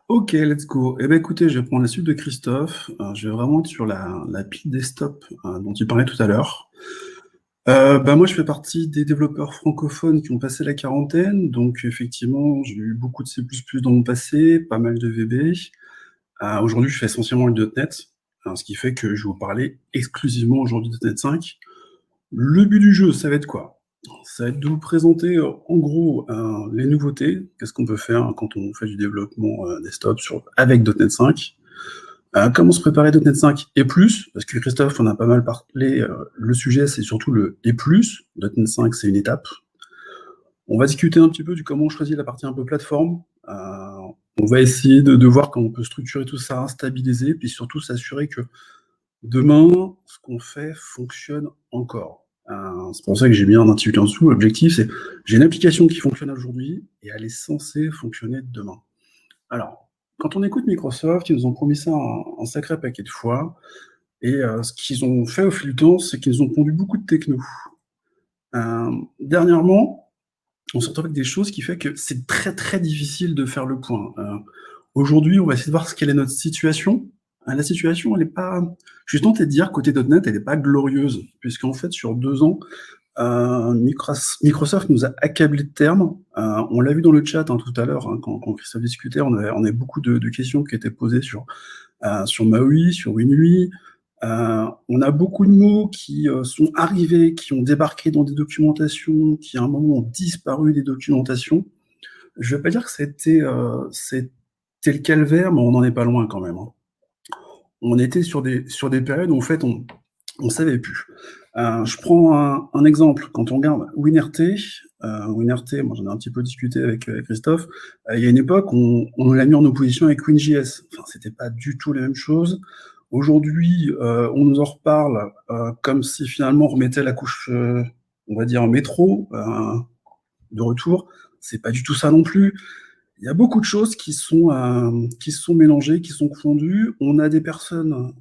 Ok, let's go. Eh ben écoutez, je vais prendre la suite de Christophe. Je vais vraiment être sur la pile desktop dont il parlait tout à l'heure. Moi, je fais partie des développeurs francophones qui ont passé la quarantaine. Donc, effectivement, j'ai eu beaucoup de C++ dans mon passé, pas mal de VB. Aujourd'hui, je fais essentiellement le .NET, ce qui fait que je vais vous parler exclusivement aujourd'hui de .NET 5. Le but du jeu, ça va être quoi? Ça va être de vous présenter en gros les nouveautés, qu'est-ce qu'on peut faire quand on fait du développement desktop avec .NET 5, comment se préparer .NET 5 et plus, parce que Christophe, on a pas mal parlé, le sujet c'est surtout le et plus, .NET 5 c'est une étape. On va discuter un petit peu du comment on choisit la partie un peu plateforme, on va essayer de voir comment on peut structurer tout ça, stabiliser, puis surtout s'assurer que demain, ce qu'on fait fonctionne encore. C'est pour ça que j'ai mis un intitulé en dessous. L'objectif, c'est j'ai une application qui fonctionne aujourd'hui et elle est censée fonctionner demain. Alors, quand on écoute Microsoft, ils nous ont promis ça un sacré paquet de fois. Et ce qu'ils ont fait au fil du temps, c'est qu'ils nous ont pondu beaucoup de techno. Dernièrement, on se retrouve avec des choses qui fait que c'est très très difficile de faire le point. Aujourd'hui, on va essayer de voir quelle est notre situation. La situation, elle n'est pas. Je suis tenté de dire, côté .NET, elle n'est pas glorieuse, puisqu'en fait, sur 2 ans, Microsoft nous a accablé de termes. On l'a vu dans le chat tout à l'heure, quand Christophe discutait, on avait beaucoup de questions qui étaient posées sur Maui, sur WinUI. On a beaucoup de mots qui sont arrivés, qui ont débarqué dans des documentations, qui à un moment ont disparu des documentations. Je ne vais pas dire que c'était le calvaire, mais on n'en est pas loin quand même. On était sur des périodes où en fait on ne savait plus. Je prends un exemple. Quand on regarde WinRT, moi j'en ai un petit peu discuté avec Christophe, il y a une époque, on l'a mis en opposition avec WinJS. Enfin, c'était pas du tout la même chose. Aujourd'hui, on nous en reparle comme si finalement on remettait la couche, on va dire, métro de retour. C'est pas du tout ça non plus. Il y a beaucoup de choses qui se sont mélangées, qui sont confondues. On a des personnes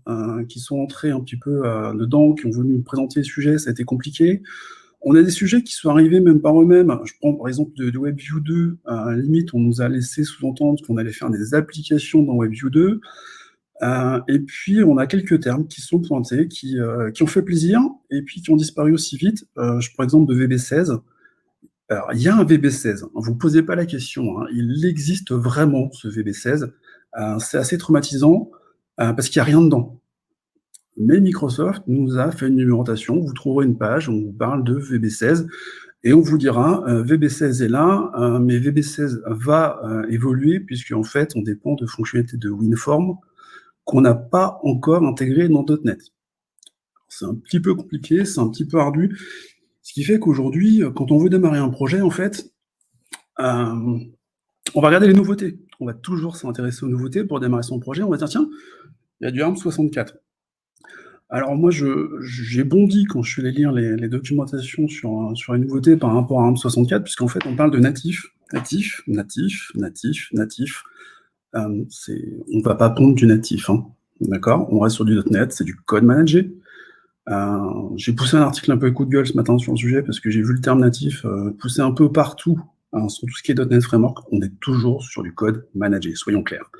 qui sont entrées un petit peu dedans, qui ont voulu nous présenter le sujet, ça a été compliqué. On a des sujets qui sont arrivés même par eux-mêmes. Je prends par exemple de WebView 2. Limite, on nous a laissé sous-entendre qu'on allait faire des applications dans WebView 2. Et puis, on a quelques termes qui sont pointés, qui ont fait plaisir, et puis qui ont disparu aussi vite. Je prends l'exemple de VB16. Alors, il y a un VB16, hein, vous ne posez pas la question, hein, il existe vraiment ce VB16. C'est assez traumatisant parce qu'il n'y a rien dedans. Mais Microsoft nous a fait une numérotation, vous trouverez une page où on vous parle de VB16 et on vous dira VB16 est là, mais VB16 va évoluer puisque en fait on dépend de fonctionnalités de WinForm qu'on n'a pas encore intégrées dans .NET. C'est un petit peu compliqué, c'est un petit peu ardu, ce qui fait qu'aujourd'hui, quand on veut démarrer un projet, en fait, on va regarder les nouveautés. On va toujours s'intéresser aux nouveautés pour démarrer son projet. On va dire, tiens, il y a du ARM 64. Alors moi, j'ai bondi quand je suis allé lire les documentations sur les nouveautés par rapport à ARM 64, puisqu'en fait, on parle de natif, natif, natif, natif, natif. On ne va pas pondre du natif, hein. D'accord? On reste sur du .NET, c'est du code managé. J'ai poussé un article un peu coup de gueule ce matin sur le sujet parce que j'ai vu le terme natif pousser un peu partout sur tout ce qui est .NET Framework. On est toujours sur du code managé, soyons clairs.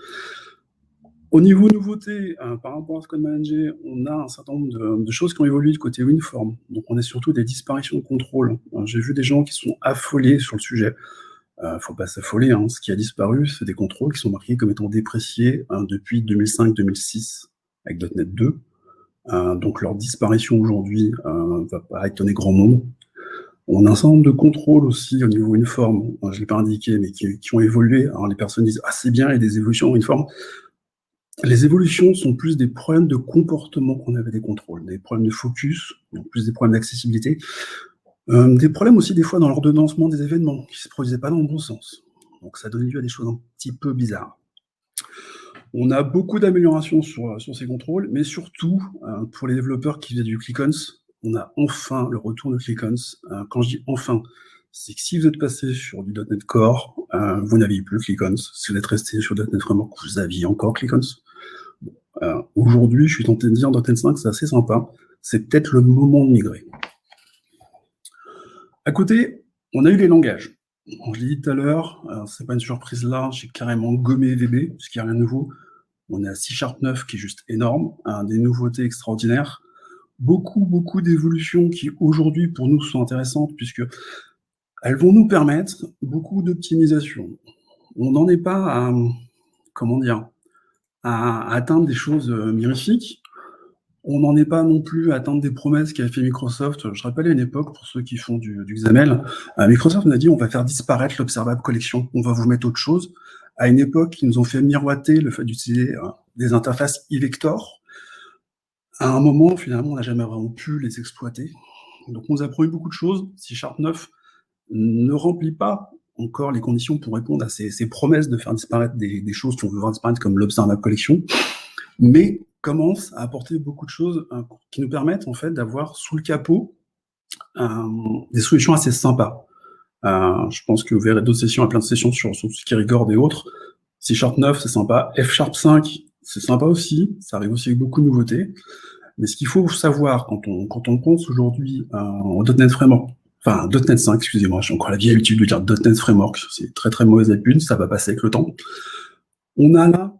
Au niveau nouveauté, par rapport à ce code managé, on a un certain nombre de choses qui ont évolué du côté WinForm. Donc on est surtout des disparitions de contrôle. J'ai vu des gens qui sont affolés sur le sujet. Faut pas s'affoler, hein. Ce qui a disparu, c'est des contrôles qui sont marqués comme étant dépréciés depuis 2005-2006 avec .NET 2. Donc leur disparition aujourd'hui va pas étonner grand monde. On a un certain nombre de contrôles aussi au niveau WinForm, je ne l'ai pas indiqué, mais qui ont évolué. Alors les personnes disent « Ah, c'est bien, il y a des évolutions en WinForm ». Les évolutions sont plus des problèmes de comportement qu'on avait des contrôles, des problèmes de focus, plus des problèmes d'accessibilité, des problèmes aussi des fois dans l'ordonnancement des événements, qui ne se produisaient pas dans le bon sens. Donc ça donne lieu à des choses un petit peu bizarres. On a beaucoup d'améliorations sur ces contrôles, mais surtout, pour les développeurs qui faisaient du ClickOns, on a enfin le retour de ClickOns. Quand je dis enfin, c'est que si vous êtes passé sur du .NET Core, vous n'aviez plus ClickOns. Si vous êtes resté sur .NET Framework, vous aviez encore ClickOns. Aujourd'hui, je suis tenté de dire .NET 5, c'est assez sympa. C'est peut-être le moment de migrer. À côté, on a eu les langages. Bon, je l'ai dit tout à l'heure, c'est pas une surprise là, j'ai carrément gommé VB, parce qu'il y a rien de nouveau. On est à C#9 qui est juste énorme, des nouveautés extraordinaires. Beaucoup d'évolutions qui aujourd'hui pour nous sont intéressantes puisque elles vont nous permettre beaucoup d'optimisation. On n'en est pas à, comment dire, à atteindre des choses mirifiques. On n'en est pas non plus à atteindre des promesses qu'a fait Microsoft. Je rappelle à une époque, pour ceux qui font du XAML, Microsoft nous a dit on va faire disparaître l'observable collection, on va vous mettre autre chose. À une époque, ils nous ont fait miroiter le fait d'utiliser des interfaces e-vector. À un moment, finalement, on n'a jamais vraiment pu les exploiter. Donc on nous a promis beaucoup de choses. C#9 ne remplit pas encore les conditions pour répondre à ces promesses de faire disparaître des choses qu'on veut voir disparaître comme l'observable collection, mais commence à apporter beaucoup de choses qui nous permettent en fait d'avoir sous le capot des solutions assez sympas. Je pense que vous verrez d'autres sessions, plein de sessions sur tout ce qui est Record et autres. C#9, c'est sympa. F#5, c'est sympa aussi. Ça arrive aussi avec beaucoup de nouveautés. Mais ce qu'il faut savoir quand on pense aujourd'hui en .NET Framework, enfin .NET 5, excusez-moi, j'ai encore la vieille habitude de dire .NET Framework, c'est très mauvaise habitude, ça va passer avec le temps. On a là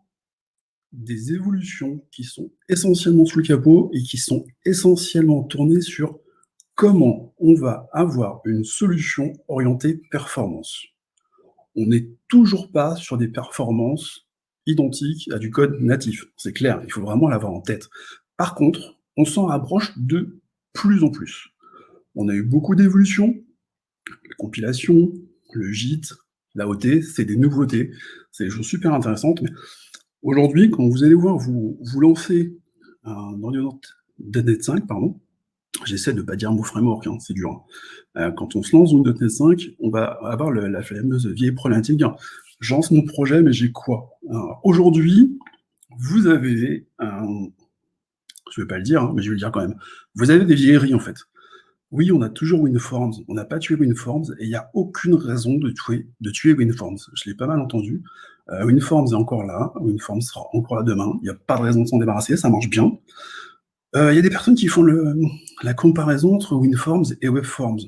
des évolutions qui sont essentiellement sous le capot et qui sont essentiellement tournées sur comment on va avoir une solution orientée performance. On n'est toujours pas sur des performances identiques à du code natif, c'est clair, il faut vraiment l'avoir en tête. Par contre, on s'en rapproche de plus en plus. On a eu beaucoup d'évolutions, la compilation, le JIT, l'AOT, c'est des nouveautés, c'est des choses super intéressantes, mais aujourd'hui, quand vous allez voir, vous lancez un environnement .NET 5, pardon, j'essaie de ne pas dire un mot framework, hein, c'est dur. Quand on se lance dans .NET 5, on va avoir la fameuse vieille problématique, je lance mon projet, mais j'ai quoi? Aujourd'hui, vous avez, je ne vais pas le dire, hein, mais je vais le dire quand même, vous avez des vieilleries en fait. Oui, on a toujours WinForms, on n'a pas tué WinForms, et il n'y a aucune raison de tuer WinForms. Je l'ai pas mal entendu. WinForms est encore là, WinForms sera encore là demain, il n'y a pas de raison de s'en débarrasser, ça marche bien. Il y a des personnes qui font la comparaison entre WinForms et WebForms.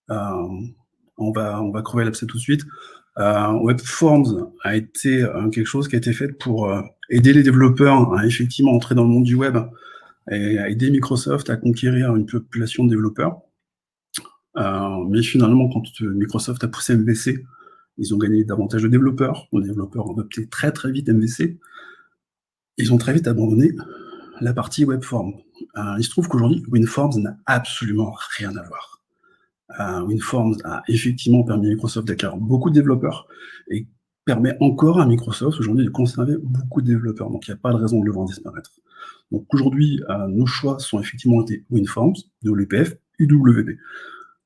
On va crever l'abcès tout de suite. WebForms a été quelque chose qui a été fait pour aider les développeurs à effectivement entrer dans le monde du web et à aider Microsoft à conquérir une population de développeurs. Mais finalement, quand Microsoft a poussé MVC, ils ont gagné davantage de développeurs. Les développeurs ont adopté très vite MVC. Ils ont très vite abandonné la partie WebForms. Il se trouve qu'aujourd'hui, WinForms n'a absolument rien à voir. WinForms a effectivement permis à Microsoft d'acquérir beaucoup de développeurs et permet encore à Microsoft aujourd'hui de conserver beaucoup de développeurs. Donc il n'y a pas de raison de le voir disparaître. Donc aujourd'hui, nos choix sont effectivement été WinForms, WPF et WP.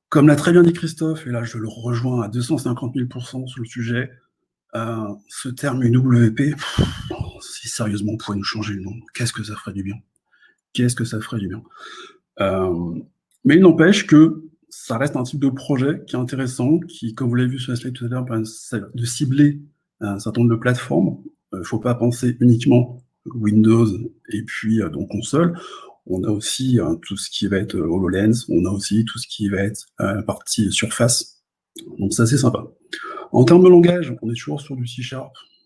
Comme l'a très bien dit Christophe, et là je le rejoins à 250 000% sur le sujet, ce terme UWP, si sérieusement on pouvait nous changer le nom, qu'est-ce que ça ferait du bien? Qu'est-ce que ça ferait du bien? Mais il n'empêche que ça reste un type de projet qui est intéressant, qui, comme vous l'avez vu sur la slide tout à l'heure, permet de cibler un certain nombre de plateformes. Il ne faut pas penser uniquement Windows et puis donc console. On a aussi tout ce qui va être HoloLens, on a aussi tout ce qui va être partie Surface. Donc ça, c'est sympa. En termes de langage, on est toujours sur du C#,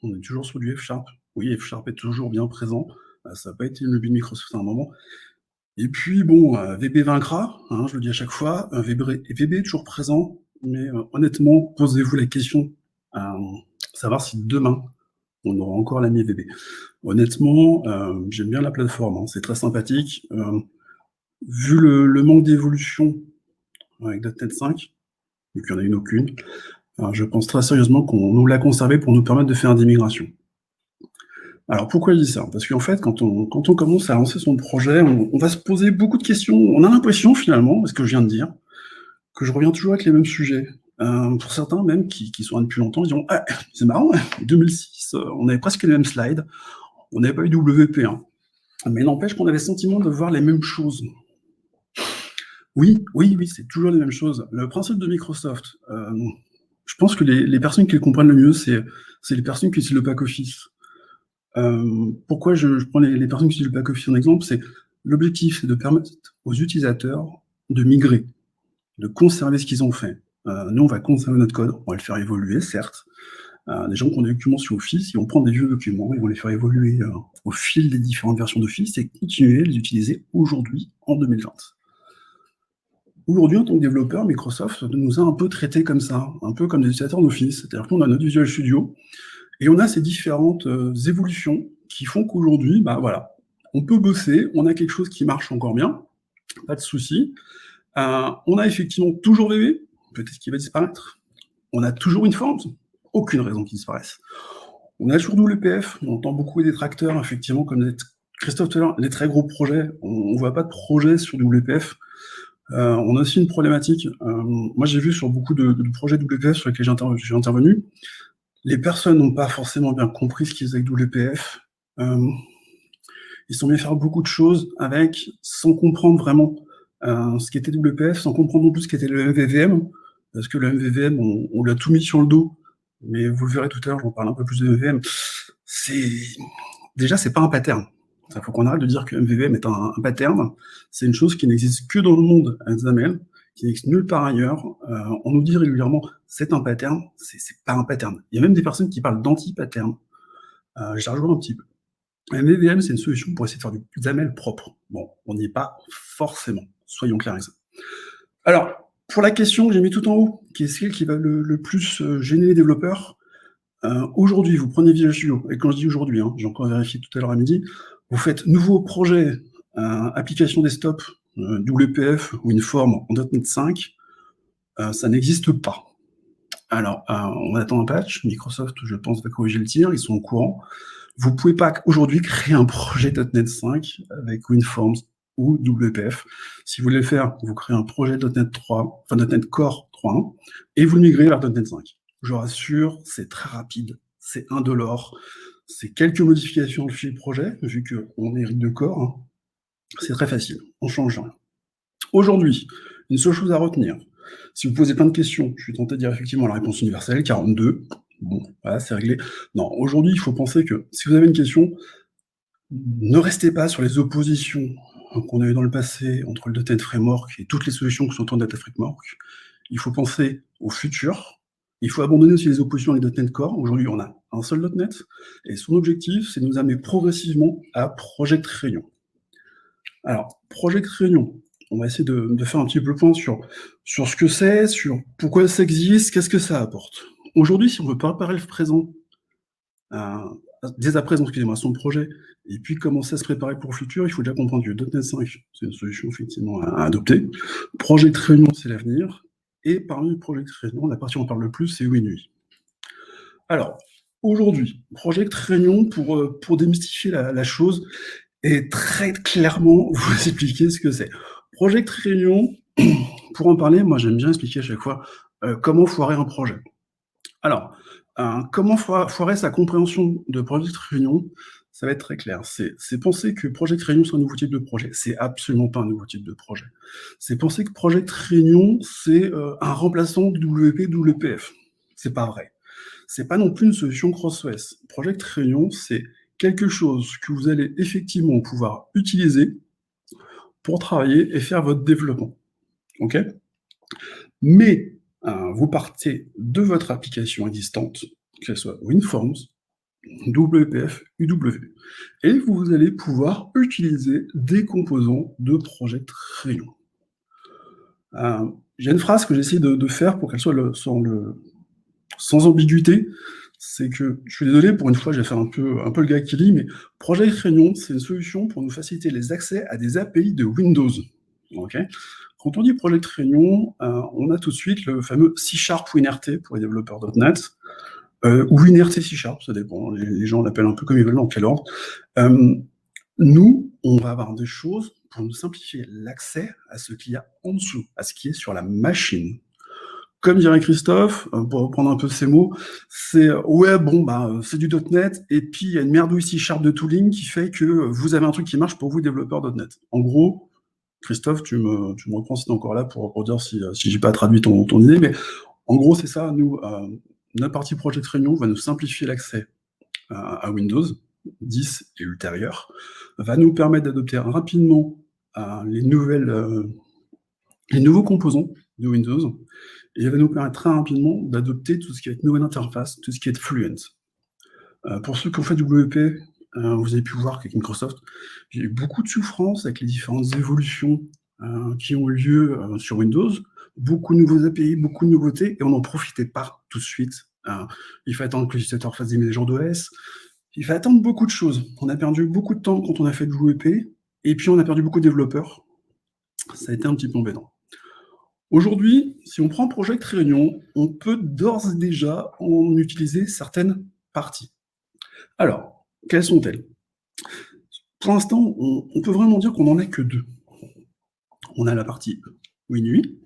on est toujours sur du F#. Oui, F# est toujours bien présent. Ça n'a pas été une lubie de Microsoft à un moment. Et puis bon, VB vaincra, hein, je le dis à chaque fois, VB est toujours présent, mais honnêtement, posez-vous la question, savoir si demain, on aura encore l'ami VB. Honnêtement, j'aime bien la plateforme, hein, c'est très sympathique. Vu le manque d'évolution avec .NET 5, et qu'il n'y en a une aucune, je pense très sérieusement qu'on nous l'a conservé pour nous permettre de faire des migrations. Alors pourquoi je dis ça? Parce qu'en fait, quand on commence à lancer son projet, on va se poser beaucoup de questions. On a l'impression finalement, ce que je viens de dire, que je reviens toujours avec les mêmes sujets. Pour certains même qui sont là depuis longtemps, ils diront ah, c'est marrant, 2006, on avait presque les mêmes slides, on n'avait pas eu WP1. Mais n'empêche qu'on avait le sentiment de voir les mêmes choses. Oui, c'est toujours les mêmes choses. Le principe de Microsoft, je pense que les personnes qui le comprennent le mieux, c'est les personnes qui utilisent le pack office. Pourquoi je prends les personnes qui utilisent le pack office en exemple, c'est l'objectif, c'est de permettre aux utilisateurs de migrer, de conserver ce qu'ils ont fait. Nous, on va conserver notre code, on va le faire évoluer, certes. Des gens qui ont des documents sur Office, ils vont prendre des vieux documents, ils vont les faire évoluer au fil des différentes versions d'Office et continuer à les utiliser aujourd'hui, en 2020. Aujourd'hui, en tant que développeur, Microsoft nous a un peu traités comme ça, un peu comme des utilisateurs d'Office. C'est-à-dire qu'on a notre Visual Studio et on a ces différentes évolutions qui font qu'aujourd'hui, bah voilà, on peut bosser, on a quelque chose qui marche encore bien, pas de souci. On a effectivement toujours VB, peut-être qu'il va disparaître. On a toujours WinForms, aucune raison qu'il disparaisse. On a toujours WPF, on entend beaucoup des détracteurs, effectivement, comme Christophe tout à l'heure, les très gros projets, on ne voit pas de projet sur WPF. On a aussi une problématique, moi j'ai vu sur beaucoup de projets WPF sur lesquels j'ai intervenu, les personnes n'ont pas forcément bien compris ce qu'ils faisaient avec WPF. Ils sont bien faire beaucoup de choses avec, sans comprendre vraiment ce qu'était WPF, sans comprendre non plus ce qu'était le MVVM, parce que le MVVM, on lui a tout mis sur le dos, mais vous le verrez tout à l'heure, j'en parle un peu plus de MVVM. Déjà, c'est pas un pattern. Il faut qu'on arrête de dire que MVVM est un pattern. C'est une chose qui n'existe que dans le monde XML, qui n'existe nulle part ailleurs. On nous dit régulièrement, c'est un pattern, c'est pas un pattern. Il y a même des personnes qui parlent d'anti-pattern. Je la rejoins un petit peu. MVVM, c'est une solution pour essayer de faire du XAML propre. Bon, on n'y est pas forcément, soyons clairs avec ça. Alors, pour la question que j'ai mis tout en haut, qui est celle qui va le plus gêner les développeurs, aujourd'hui, vous prenez Visual Studio, et quand je dis aujourd'hui, j'ai encore vérifié tout à l'heure à midi, vous faites nouveau projet, application desktop, WPF ou une forme en .NET 5, ça n'existe pas. Alors, on attend un patch, Microsoft, je pense, va corriger le tir, ils sont au courant. Vous pouvez pas aujourd'hui créer un projet .NET 5 avec WinForms ou WPF. Si vous voulez le faire, vous créez un projet .NET 3, enfin .NET Core 3.1, et vous le migrez vers .NET 5. Je vous rassure, c'est très rapide, c'est indolore, c'est quelques modifications de fichier projet, vu qu'on hérite de Core, c'est très facile, on change rien. Aujourd'hui, une seule chose à retenir, si vous posez plein de questions, je suis tenté de dire effectivement la réponse universelle, 42, bon, voilà, c'est réglé. Non, aujourd'hui, il faut penser que si vous avez une question, ne restez pas sur les oppositions qu'on a eues dans le passé entre le .NET Framework et toutes les solutions qui sont autour de .NET Framework. Il faut penser au futur. Il faut abandonner aussi les oppositions avec .NET Core. Aujourd'hui, on a un seul .NET, et son objectif, c'est de nous amener progressivement à Project Réunion. Alors, Project Réunion, on va essayer de faire un petit peu le point sur ce que c'est, sur pourquoi ça existe, qu'est-ce que ça apporte. Aujourd'hui, si on veut préparer le présent, dès à présent, excusez-moi, son projet, et puis commencer à se préparer pour le futur, il faut déjà comprendre que .NET 5, c'est une solution effectivement à adopter. Project Réunion, c'est l'avenir. Et parmi Project Réunion, la partie où on parle le plus, c'est WinUI. Alors, aujourd'hui, Project Réunion, pour démystifier la chose, et très clairement vous expliquer ce que c'est. Project Réunion, pour en parler, moi j'aime bien expliquer à chaque fois comment foirer un projet. Alors, comment foirer sa compréhension de Project Réunion, ça va être très clair. C'est penser que Project Réunion, c'est un nouveau type de projet. C'est absolument pas un nouveau type de projet. C'est penser que Project Réunion, c'est un remplaçant de WP, WPF. C'est pas vrai. C'est pas non plus une solution cross-OS. Project Réunion, c'est quelque chose que vous allez effectivement pouvoir utiliser pour travailler et faire votre développement. Ok ? Mais vous partez de votre application existante, qu'elle soit WinForms, WPF, UW, et vous allez pouvoir utiliser des composants de Project Réunion. J'ai une phrase que j'essaie de faire pour qu'elle soit sans ambiguïté, c'est que, je suis désolé, pour une fois, je vais faire un peu le gars qui lit, mais Project Réunion, c'est une solution pour nous faciliter les accès à des API de Windows. Okay. Quand on dit Project Réunion, on a tout de suite le fameux C# WinRT pour les développeurs .NET, ou WinRT C#, ça dépend, les gens l'appellent un peu comme ils veulent, dans quel ordre. Nous, on va avoir des choses pour nous simplifier l'accès à ce qu'il y a en dessous, à ce qui est sur la machine. Comme dirait Christophe, pour reprendre un peu ses mots, c'est ouais, bon, c'est du .NET, et puis il y a une merdouille C# de tooling qui fait que vous avez un truc qui marche pour vous, développeurs .NET. En gros, Christophe, tu me reprends si tu es encore là pour dire si j'ai pas traduit ton idée, mais en gros, c'est ça. Nous, notre partie Project Réunion va nous simplifier l'accès à Windows 10 et ultérieur, va nous permettre d'adopter rapidement les nouveaux composants de Windows, et il va nous permettre très rapidement d'adopter tout ce qui va être nouvelle interface, tout ce qui est Fluent. Pour ceux qui ont fait WP, vous avez pu voir qu'avec Microsoft, il y a eu beaucoup de souffrance avec les différentes évolutions qui ont eu lieu sur Windows. Beaucoup de nouveaux API, beaucoup de nouveautés, et on n'en profitait pas tout de suite. Il fallait attendre que l'utilisateur fasse des mises à jour d'OS. Il fallait attendre beaucoup de choses. On a perdu beaucoup de temps quand on a fait de WP, et puis on a perdu beaucoup de développeurs. Ça a été un petit peu embêtant. Aujourd'hui, si on prend Project Réunion, on peut d'ores et déjà en utiliser certaines parties. Alors, quelles sont-elles? Pour l'instant, on peut vraiment dire qu'on n'en a que deux. On a la partie WinUI,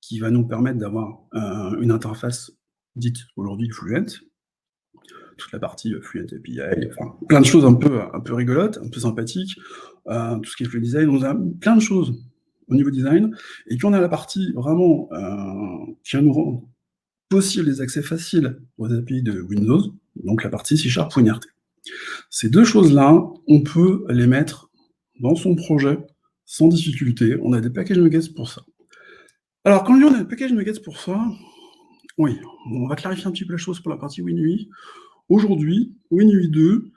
qui va nous permettre d'avoir une interface dite aujourd'hui Fluent, toute la partie Fluent API, enfin, plein de choses un peu rigolotes, un peu sympathiques, tout ce qui est Fluent Design, on a plein de choses au niveau design, et puis on a la partie vraiment qui va nous rendre possible des accès faciles aux API de Windows, donc la partie C# WinRT. Ces deux choses-là, on peut les mettre dans son projet sans difficulté. On a des package nuggets pour ça. Alors, quand on a des package nuggets pour ça, oui, on va clarifier un petit peu la chose pour la partie WinUI. Aujourd'hui, WinUI 2,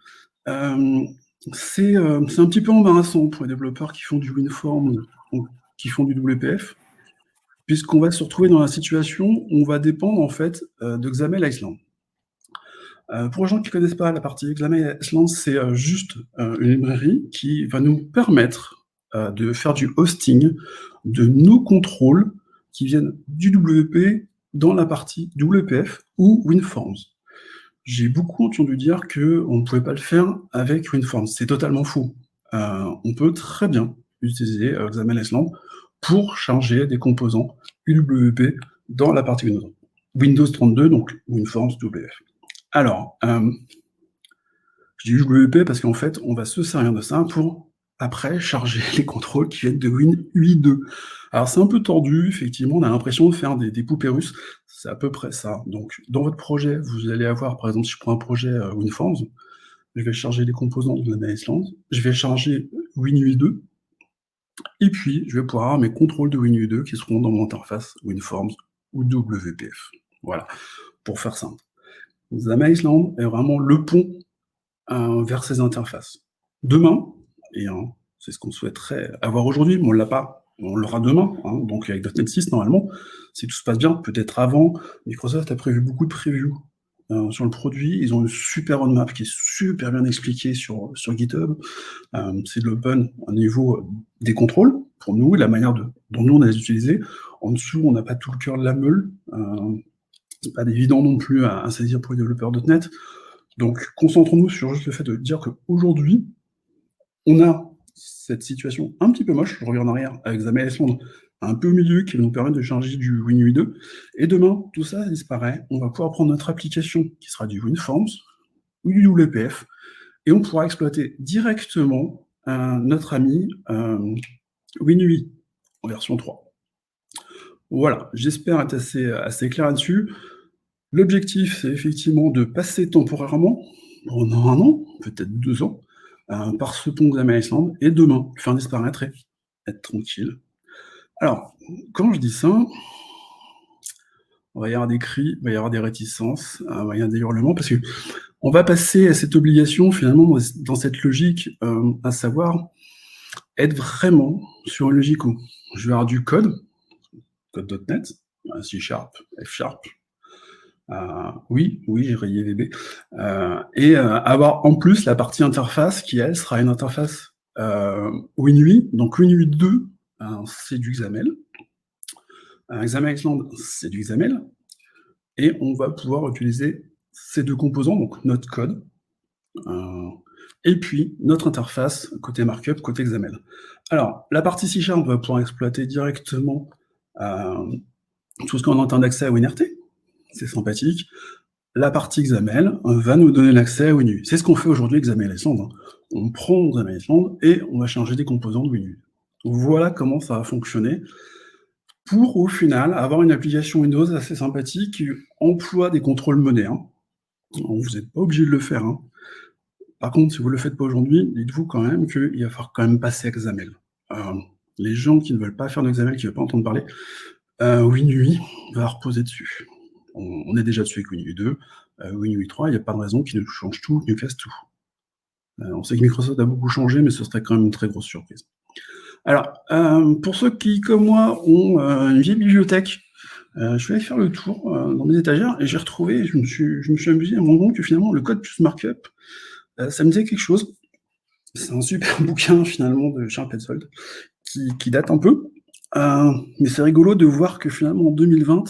c'est un petit peu embarrassant pour les développeurs qui font du WinForms ou qui font du WPF, puisqu'on va se retrouver dans la situation où on va dépendre en fait de XAML Iceland. Pour les gens qui ne connaissent pas la partie XAML Iceland, c'est juste une librairie qui va nous permettre de faire du hosting de nos contrôles qui viennent du WP dans la partie WPF ou WinForms. J'ai beaucoup entendu dire qu'on ne pouvait pas le faire avec WinForms. C'est totalement faux. On peut très bien utiliser XAML Iceland pour charger des composants UWP dans la partie Windows 32, donc WinForms WPF. Alors, je dis WP parce qu'en fait, on va se servir de ça pour, après, charger les contrôles qui viennent de WinUI 2. Alors, c'est un peu tordu, effectivement, on a l'impression de faire des poupées russes, c'est à peu près ça. Donc, dans votre projet, vous allez avoir, par exemple, si je prends un projet WinForms, je vais charger les composants de la Iceland, je vais charger WinUI 2, et puis, je vais pouvoir avoir mes contrôles de WinUI 2 qui seront dans mon interface WinForms ou WPF. Voilà, pour faire simple. XAML Iceland est vraiment le pont vers ces interfaces. Demain, et c'est ce qu'on souhaiterait avoir aujourd'hui, mais on ne l'a pas, on l'aura demain, donc avec .NET 6 normalement, si tout se passe bien, peut-être avant. Microsoft a prévu beaucoup de previews sur le produit, ils ont une super roadmap qui est super bien expliquée sur GitHub, c'est de l'open au niveau des contrôles, pour nous, et la manière dont nous on a les utilisés. En dessous, on n'a pas tout le cœur de la meule, c'est pas évident non plus à saisir pour les développeurs .NET. Donc, concentrons-nous sur juste le fait de dire qu'aujourd'hui, on a cette situation un petit peu moche, je reviens en arrière, avec XAML Iceland un peu au milieu, qui va nous permettre de charger du WinUI 2, et demain, tout ça disparaît, on va pouvoir prendre notre application, qui sera du WinForms, ou du WPF, et on pourra exploiter directement notre ami WinUI, en version 3. Voilà, j'espère être assez clair là-dessus. L'objectif, c'est effectivement de passer temporairement, pendant 1 an, peut-être 2 ans, par ce pont XAML Iceland, et demain, le faire disparaître et être tranquille. Alors, quand je dis ça, il va y avoir des cris, il va y avoir des réticences, il va y avoir des hurlements, parce qu'on va passer à cette obligation, finalement, dans cette logique, à savoir être vraiment sur une logique où je vais avoir du code .NET, C#, F#, oui, j'ai rayé VB, et avoir en plus la partie interface qui, elle, sera une interface WinUI, donc WinUI 2, c'est du XAML, XAML Iceland, c'est du XAML, et on va pouvoir utiliser ces deux composants, donc notre code, et puis notre interface côté markup, côté XAML. Alors, la partie C# on va pouvoir exploiter directement tout ce qu'on entend d'accès à WinRT, c'est sympathique. La partie XAML va nous donner l'accès à WinUI. C'est ce qu'on fait aujourd'hui avec XAML Iceland. On prend XAML Iceland et on va changer des composants de WinUI. Voilà comment ça va fonctionner pour, au final, avoir une application Windows assez sympathique qui emploie des contrôles menés. Vous n'êtes pas obligé de le faire. Par contre, si vous ne le faites pas aujourd'hui, dites-vous quand même qu'il va falloir quand même passer à XAML. Les gens qui ne veulent pas faire de XAML, qui ne veulent pas entendre parler, WinUI va reposer dessus. On est déjà dessus avec WinUI 2, WinUI 3, il n'y a pas de raison qu'il nous change tout, qu'il nous casse tout. On sait que Microsoft a beaucoup changé, mais ce serait quand même une très grosse surprise. Alors, pour ceux qui, comme moi, ont une vieille bibliothèque, je suis allé faire le tour dans mes étagères et j'ai retrouvé, je me suis amusé à me rendre compte que finalement, le code plus markup, ça me disait quelque chose. C'est un super bouquin finalement de Charles Petzold qui date un peu, mais c'est rigolo de voir que finalement en 2020,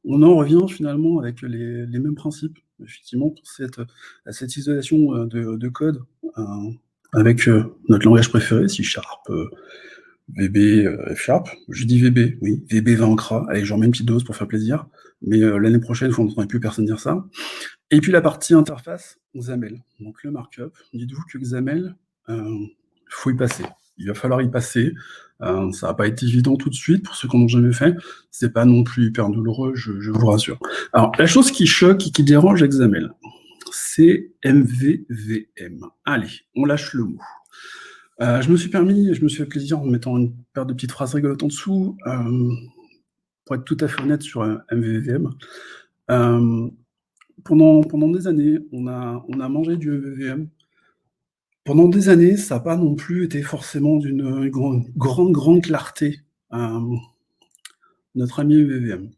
on en revient finalement avec les mêmes principes, effectivement, pour cette isolation de code avec notre langage préféré, C Sharp, VB, F Sharp. Je dis VB, oui, VB va en CRA, allez, j'en mets une petite dose pour faire plaisir, mais l'année prochaine, vous n'entendrez plus personne dire ça. Et puis la partie interface, XAML. Donc le markup, dites-vous que XAML, faut y passer. Il va falloir y passer. Ça va pas être évident tout de suite pour ceux qui n'en ont jamais fait. C'est pas non plus hyper douloureux, je vous rassure. Alors, la chose qui choque et qui dérange XAML, c'est MVVM. Allez, on lâche le mot. Je me suis fait plaisir en mettant une paire de petites phrases rigolotes en dessous. Pour être tout à fait honnête sur MVVM, pendant des années, on a mangé du MVVM. Pendant des années, ça n'a pas non plus été forcément d'une grande clarté, notre ami MVVM.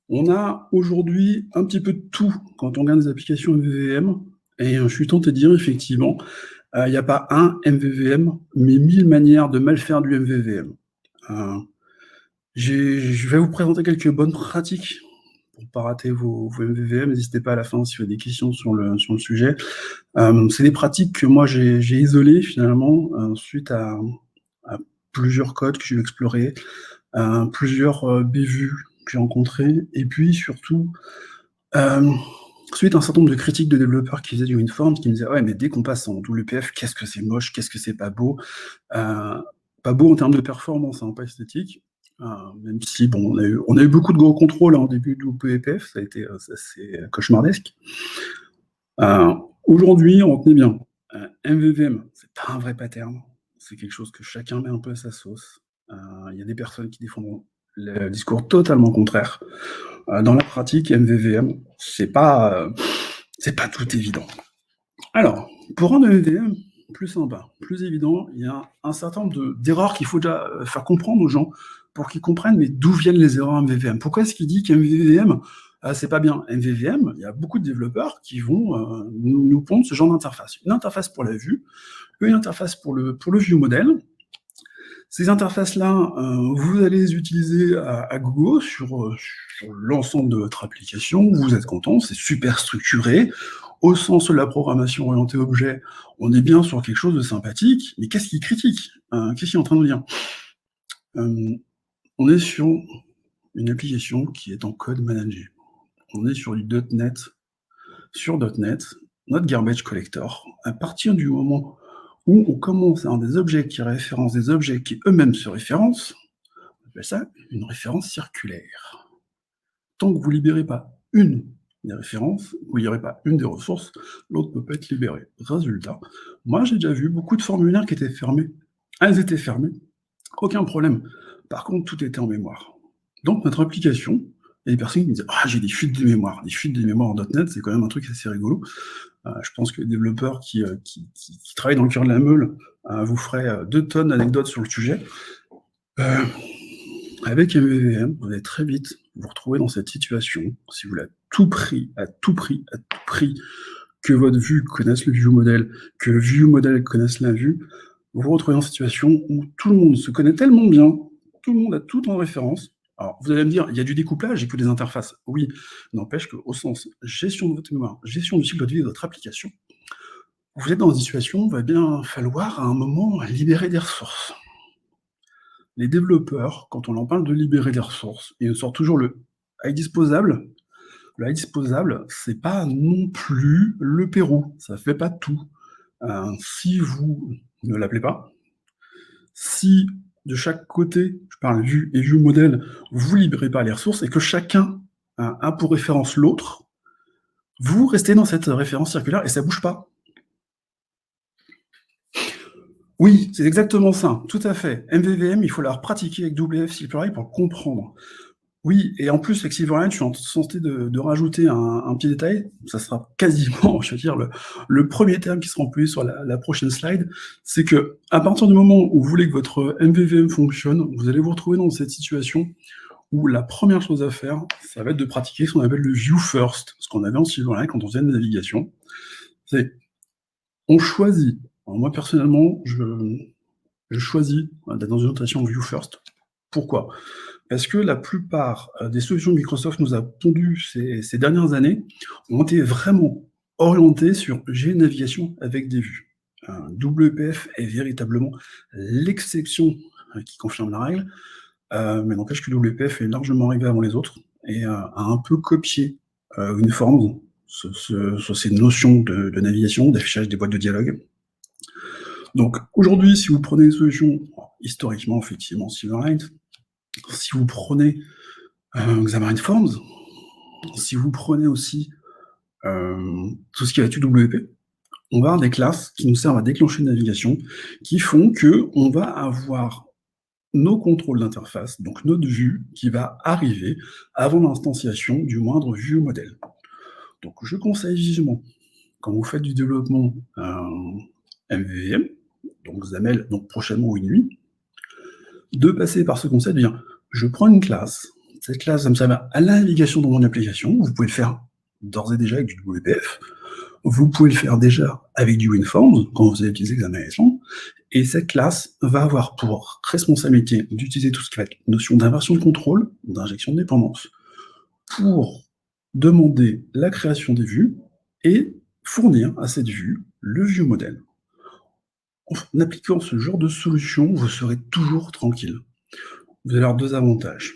On a aujourd'hui un petit peu de tout quand on regarde des applications MVVM, et je suis tenté de dire effectivement, il n'y a pas un MVVM, mais 1000 manières de mal faire du MVVM. Je vais vous présenter quelques bonnes pratiques pour ne pas rater vos MVVM. N'hésitez pas à la fin si vous avez des questions sur le sujet. C'est des pratiques que moi j'ai isolées finalement suite à plusieurs codes que j'ai explorés, plusieurs bévues que j'ai rencontrés, et puis surtout suite à un certain nombre de critiques de développeurs qui faisaient du WinForms, qui me disaient ouais mais dès qu'on passe en WPF, qu'est-ce que c'est moche, qu'est-ce que c'est pas beau. Pas beau en termes de performance, hein, pas esthétique. Même si bon, on a eu beaucoup de gros contrôles en début de WPF, ça a été c'est cauchemardesque. Aujourd'hui, on retenait bien, MVVM, c'est pas un vrai pattern, c'est quelque chose que chacun met un peu à sa sauce. Il y a des personnes qui défendront le discours totalement contraire. Dans la pratique, MVVM, c'est pas tout évident. Alors, pour rendre MVVM plus sympa, plus évident, il y a un certain nombre d'erreurs qu'il faut déjà faire comprendre aux gens pour qu'ils comprennent mais d'où viennent les erreurs MVVM. Pourquoi est-ce qu'il dit qu'MVVM, c'est pas bien? MVVM, il y a beaucoup de développeurs qui vont nous pondre ce genre d'interface. Une interface pour la vue, une interface pour le view model. Ces interfaces-là, vous allez les utiliser à Google sur l'ensemble de votre application. Vous êtes content, c'est super structuré. Au sens de la programmation orientée objet, on est bien sur quelque chose de sympathique, mais qu'est-ce qu'il critique? Qu'est-ce qu'il est en train de dire? On est sur une application qui est en code managé. On est sur du .NET. Sur .NET, notre garbage collector, à partir du moment où on commence à avoir des objets qui référencent des objets qui eux-mêmes se référencent, on appelle ça une référence circulaire. Tant que vous ne libérez pas une des références, vous ne libérez pas une des ressources, l'autre ne peut pas être libéré. Résultat, moi j'ai déjà vu beaucoup de formulaires qui étaient fermés. Elles étaient fermées, aucun problème. Par contre, tout était en mémoire. Donc notre application, il y a des personnes qui me disent « Ah, j'ai des fuites de mémoire ». Des fuites de mémoire en .NET, c'est quand même un truc assez rigolo. Je pense que les développeurs qui travaillent dans le cœur de la meule vous feraient 2 tonnes d'anecdotes sur le sujet. Avec MVVM, vous allez très vite vous retrouver dans cette situation, si vous voulez à tout prix, que votre vue connaisse le view model, que le view model connaisse la vue, vous vous retrouvez en situation où tout le monde se connaît tellement bien, tout le monde a tout en référence. Alors, vous allez me dire, il y a du découplage et que des interfaces. Oui, n'empêche qu'au sens gestion de votre mémoire, gestion du cycle de vie de votre application, vous êtes dans une situation où il va bien falloir à un moment libérer des ressources. Les développeurs, quand on leur parle de libérer des ressources, ils nous sortent toujours le high disposable. Le high disposable, c'est pas non plus le Pérou, ça fait pas tout. Si vous ne l'appelez pas, si de chaque côté, je parle vue et view model, vous libérez pas les ressources et que chacun a pour référence l'autre, vous restez dans cette référence circulaire et ça bouge pas. Oui, c'est exactement ça, tout à fait. MVVM, il faut la pratiquer avec WF Silverlight pour le comprendre. Oui et en plus avec Silverline, je suis en santé de rajouter un petit détail, ça sera quasiment, je veux dire, le 1er terme qui sera employé sur la prochaine slide. C'est qu'à partir du moment où vous voulez que votre MVVM fonctionne, vous allez vous retrouver dans cette situation où la première chose à faire, ça va être de pratiquer ce qu'on appelle le view first, ce qu'on avait en Silverline quand on faisait une navigation. C'est on choisit, alors moi personnellement, je choisis d'être dans une orientation view first. Pourquoi? Parce que la plupart, des solutions que Microsoft nous a pondues ces dernières années ont été vraiment orientées sur G-navigation avec des vues. WPF est véritablement l'exception, qui confirme la règle, mais n'empêche que WPF est largement arrivé avant les autres et a un peu copié, Uniforms sur ces notions de navigation, d'affichage des boîtes de dialogue. Donc aujourd'hui, si vous prenez une solution, historiquement, effectivement, Silverlight, si vous prenez Xamarin Forms, si vous prenez aussi tout ce qui va être UWP, on va avoir des classes qui nous servent à déclencher une navigation, qui font qu'on va avoir nos contrôles d'interface, donc notre vue, qui va arriver avant l'instanciation du moindre vue modèle. Donc je conseille vivement, quand vous faites du développement MVVM, donc XAML, donc prochainement WinUI, de passer par ce concept de dire je prends une classe, cette classe ça me sert à la navigation dans mon application, vous pouvez le faire d'ores et déjà avec du WPF, vous pouvez le faire déjà avec du WinForms quand vous allez utiliser Xamarin, et cette classe va avoir pour responsabilité d'utiliser tout ce qui va être notion d'inversion de contrôle, d'injection de dépendance, pour demander la création des vues et fournir à cette vue le view model. En appliquant ce genre de solution, vous serez toujours tranquille. Vous allez avoir 2 avantages.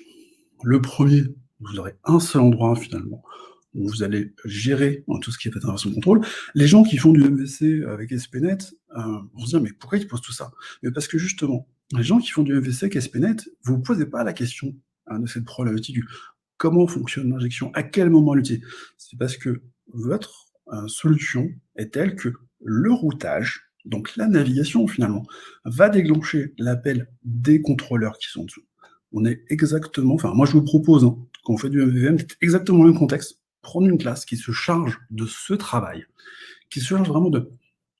Le premier, vous aurez un seul endroit finalement où vous allez gérer tout ce qui est inversion de contrôle. Les gens qui font du MVC avec SPNet vont se dire: «Mais pourquoi ils posent tout ça?» Mais parce que justement, les gens qui font du MVC avec SPNet, vous ne posez pas la question de cette problématique du comment fonctionne l'injection, à quel moment l'utiliser. C'est parce que votre solution est telle que le routage, donc la navigation finalement, va déclencher l'appel des contrôleurs qui sont en dessous. On est exactement, enfin moi je vous propose, quand on fait du MVVM, c'est exactement le même contexte. Prendre une classe qui se charge de ce travail, qui se charge vraiment de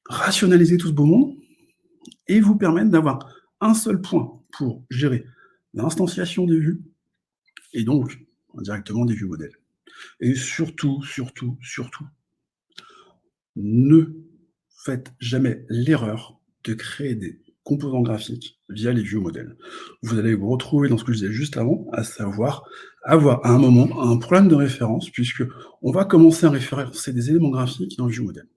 rationaliser tout ce beau monde, et vous permettre d'avoir un seul point pour gérer l'instanciation des vues, et donc directement des vues modèles. Et surtout, surtout, surtout, ne faites jamais l'erreur de créer des composants graphiques via les vieux modèles. Vous allez vous retrouver dans ce que je disais juste avant, à savoir avoir à un moment un problème de référence, puisque on va commencer à référencer des éléments graphiques dans le vieux modèle.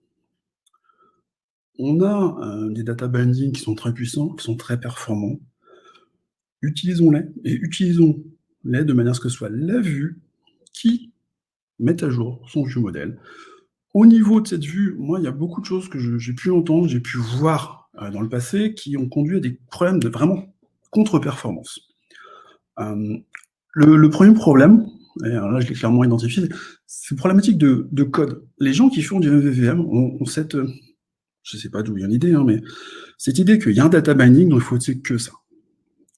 On a des data binding qui sont très puissants, qui sont très performants. Utilisons-les et utilisons-les de manière à ce que ce soit la vue qui mette à jour son vieux modèle. Au niveau de cette vue, moi, il y a beaucoup de choses que j'ai pu entendre, j'ai pu voir dans le passé, qui ont conduit à des problèmes de vraiment contre-performance. Le premier problème, et alors là je l'ai clairement identifié, c'est une problématique de code. Les gens qui font du MVVM ont cette, je sais pas d'où vient l'idée, mais cette idée qu'il y a un data binding dont il faut utiliser que ça.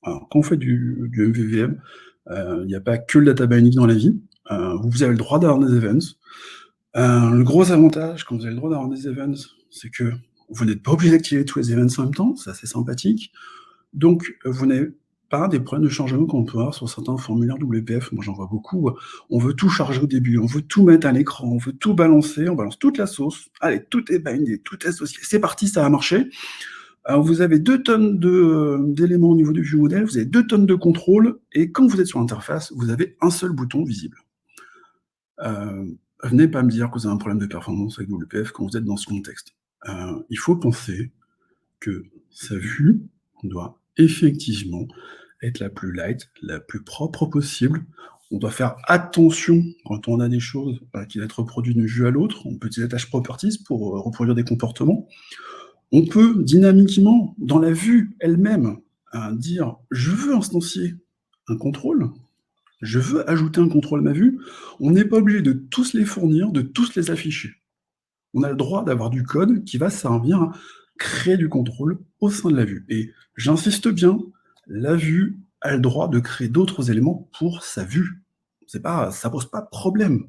Alors quand on fait du MVVM, il n'y a pas que le data binding dans la vie. Vous avez le droit d'avoir des events. Le gros avantage quand vous avez le droit d'avoir des events, c'est que vous n'êtes pas obligé d'activer tous les events en même temps, c'est assez sympathique. Donc vous n'avez pas des problèmes de chargement qu'on peut avoir sur certains formulaires WPF. Moi j'en vois beaucoup. On veut tout charger au début, on veut tout mettre à l'écran, on veut tout balancer, on balance toute la sauce. Allez, tout est bindé, tout est associé. C'est parti, ça va marcher. Vous avez 2 tonnes d'éléments au niveau du view model, vous avez 2 tonnes de contrôle, et quand vous êtes sur l'interface, vous avez un seul bouton visible. Venez pas me dire que vous avez un problème de performance avec WPF quand vous êtes dans ce contexte. Il faut penser que sa vue doit effectivement être la plus light, la plus propre possible. On doit faire attention quand on a des choses qui doivent être reproduites d'une vue à l'autre. On peut utiliser Attach Properties pour reproduire des comportements. On peut dynamiquement, dans la vue elle-même, dire « je veux instancier un contrôle », je veux ajouter un contrôle à ma vue. On n'est pas obligé de tous les fournir, de tous les afficher. On a le droit d'avoir du code qui va servir à créer du contrôle au sein de la vue. Et j'insiste bien, la vue a le droit de créer d'autres éléments pour sa vue. C'est pas, ça pose pas de problème.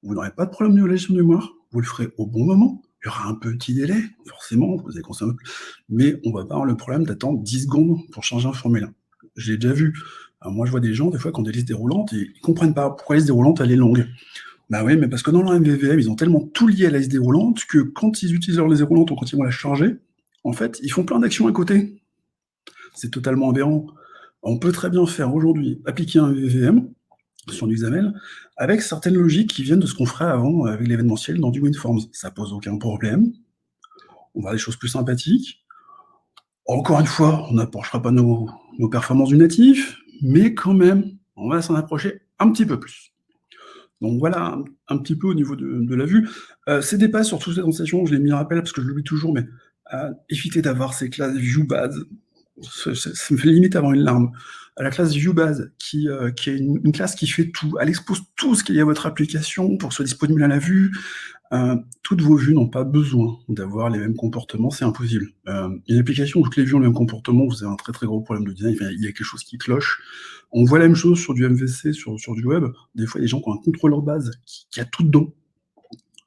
Vous n'aurez pas de problème de gestion de mémoire, vous le ferez au bon moment. Il y aura un petit délai, forcément, vous allez consommer, mais on va pas avoir le problème d'attendre 10 secondes pour changer un formulaire. J'ai déjà vu. Moi, je vois des gens, des fois, qui ont des listes déroulantes, et ils comprennent pas pourquoi la liste déroulante, elle est longue. Bah oui, mais parce que dans leur MVVM, ils ont tellement tout lié à la liste déroulante que quand ils utilisent leur liste déroulante ou quand ils vont la charger, en fait, ils font plein d'actions à côté. C'est totalement aberrant. On peut très bien faire aujourd'hui, appliquer un MVVM sur du XAML avec certaines logiques qui viennent de ce qu'on ferait avant avec l'événementiel dans du WinForms. Ça pose aucun problème. On va avoir des choses plus sympathiques. Encore une fois, on n'approchera pas nos performances du natif, mais quand même, on va s'en approcher un petit peu plus. Donc voilà un petit peu au niveau de la vue. Ces dépasses sur toutes ces transitions, je l'ai mis en rappel parce que je l'oublie toujours, mais évitez d'avoir ces classes ViewBase. Ça me fait limite avoir une larme. La classe ViewBase, qui est une classe qui fait tout. Elle expose tout ce qu'il y a à votre application pour que ce soit disponible à la vue. Toutes vos vues n'ont pas besoin d'avoir les mêmes comportements, c'est impossible. Une application où toutes les vues ont le même comportement, vous avez un très très gros problème de design, il y a quelque chose qui cloche. On voit la même chose sur du MVC, sur du web. Des fois, il y a des gens qui ont un contrôleur base qui a tout dedans.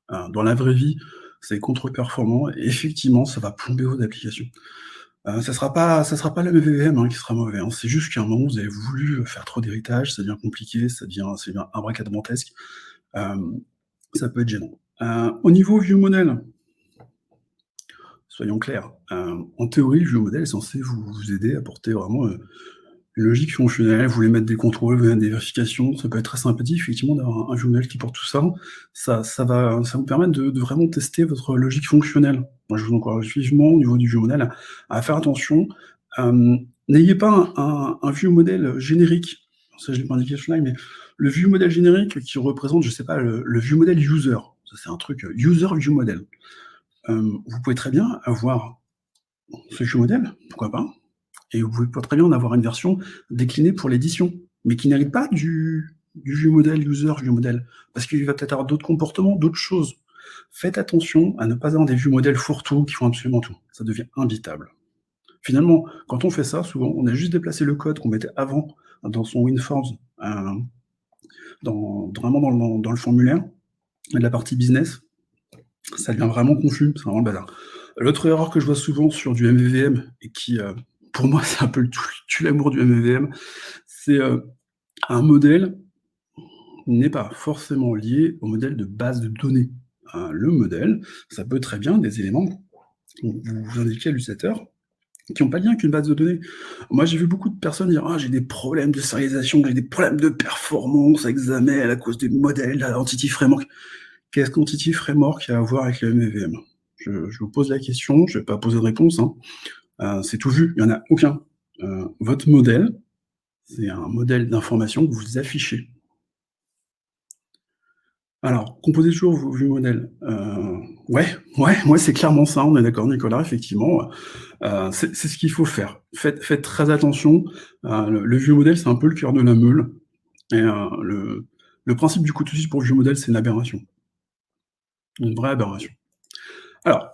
Dans la vraie vie, c'est contre-performant et effectivement, ça va plomber vos applications. Ça sera pas le MVVM qui sera mauvais, hein. C'est juste qu'à un moment, vous avez voulu faire trop d'héritage, ça devient compliqué, ça devient abracadabrantesque. Ça peut être gênant. Au niveau view model, soyons clairs, en théorie, le view model est censé vous aider à porter vraiment une logique fonctionnelle. Vous voulez mettre des contrôles, vous voulez mettre des vérifications, ça peut être très sympathique, effectivement, d'avoir un view model qui porte tout ça. Ça va vous permettre de vraiment tester votre logique fonctionnelle. Moi, je vous encourage vivement, au niveau du view model, à faire attention. N'ayez pas un view model générique. Ça, je l'ai pas indiqué sur slide, mais le view model générique qui représente, je sais pas, le view model user. Ça, c'est un truc user view model. Vous pouvez très bien avoir ce view model, pourquoi pas, et vous pouvez très bien en avoir une version déclinée pour l'édition, mais qui n'hérite pas du view model user view model, parce qu'il va peut-être avoir d'autres comportements, d'autres choses. Faites attention à ne pas avoir des view models fourre-tout qui font absolument tout. Ça devient imbitable. Finalement, quand on fait ça, souvent, on a juste déplacé le code qu'on mettait avant dans son WinForms, vraiment dans le formulaire, de la partie business. Ça devient vraiment confus, c'est vraiment le bazar. L'autre erreur que je vois souvent sur du MVVM et qui, pour moi, c'est un peu le tue l'amour du MVVM, c'est un modèle n'est pas forcément lié au modèle de base de données. Le modèle, ça peut très bien des éléments que vous indiquez à l'utilisateur qui n'ont pas de lien avec une base de données. Moi, j'ai vu beaucoup de personnes dire: «Ah, j'ai des problèmes de serialisation, j'ai des problèmes de performance avec XAML à cause des modèles, de l'Entity Framework». Qu'est-ce qu'Entity Framework a à voir avec le MVVM? Je vous pose la question, je vais pas poser de réponse, hein. C'est tout vu, il y en a aucun. Votre modèle, c'est un modèle d'information que vous affichez. Alors, composez toujours vos vues modèles. Ouais, c'est clairement ça, on est d'accord Nicolas, effectivement, c'est ce qu'il faut faire. Faites très attention, le vieux modèle, c'est un peu le cœur de la meule et le principe du couteau suisse pour le vieux modèle, c'est une aberration. Une vraie aberration. Alors,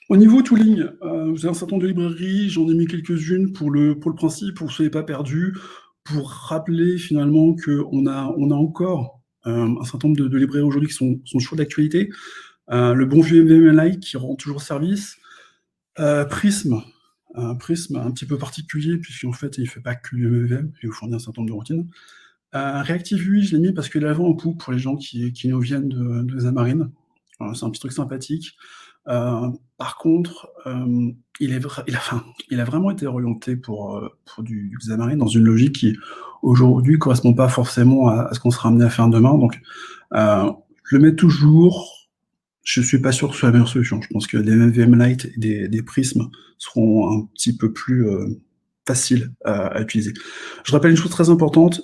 au niveau tooling, vous avez un certain nombre de librairies, j'en ai mis quelques-unes pour le principe, pour que vous soyez pas perdus, pour rappeler finalement qu'on a encore, un certain nombre de librairies aujourd'hui qui sont toujours d'actualité. Le bon vieux MVMLI qui rend toujours service. Prism, Prism un petit peu particulier puisqu'en fait, il fait pas que du MVVM, il vous fournit un certain nombre de routines. Reactive UI, je l'ai mis parce qu'il est avant en poupe pour les gens qui nous viennent de Xamarin. C'est un petit truc sympathique. Par contre, il a vraiment été orienté pour du Xamarin dans une logique qui, aujourd'hui, correspond pas forcément à ce qu'on sera amené à faire demain. Donc, je le mets toujours. Je suis pas sûr que ce soit la meilleure solution. Je pense que des MVM Lite et des Prism seront un petit peu plus faciles à utiliser. Je rappelle une chose très importante,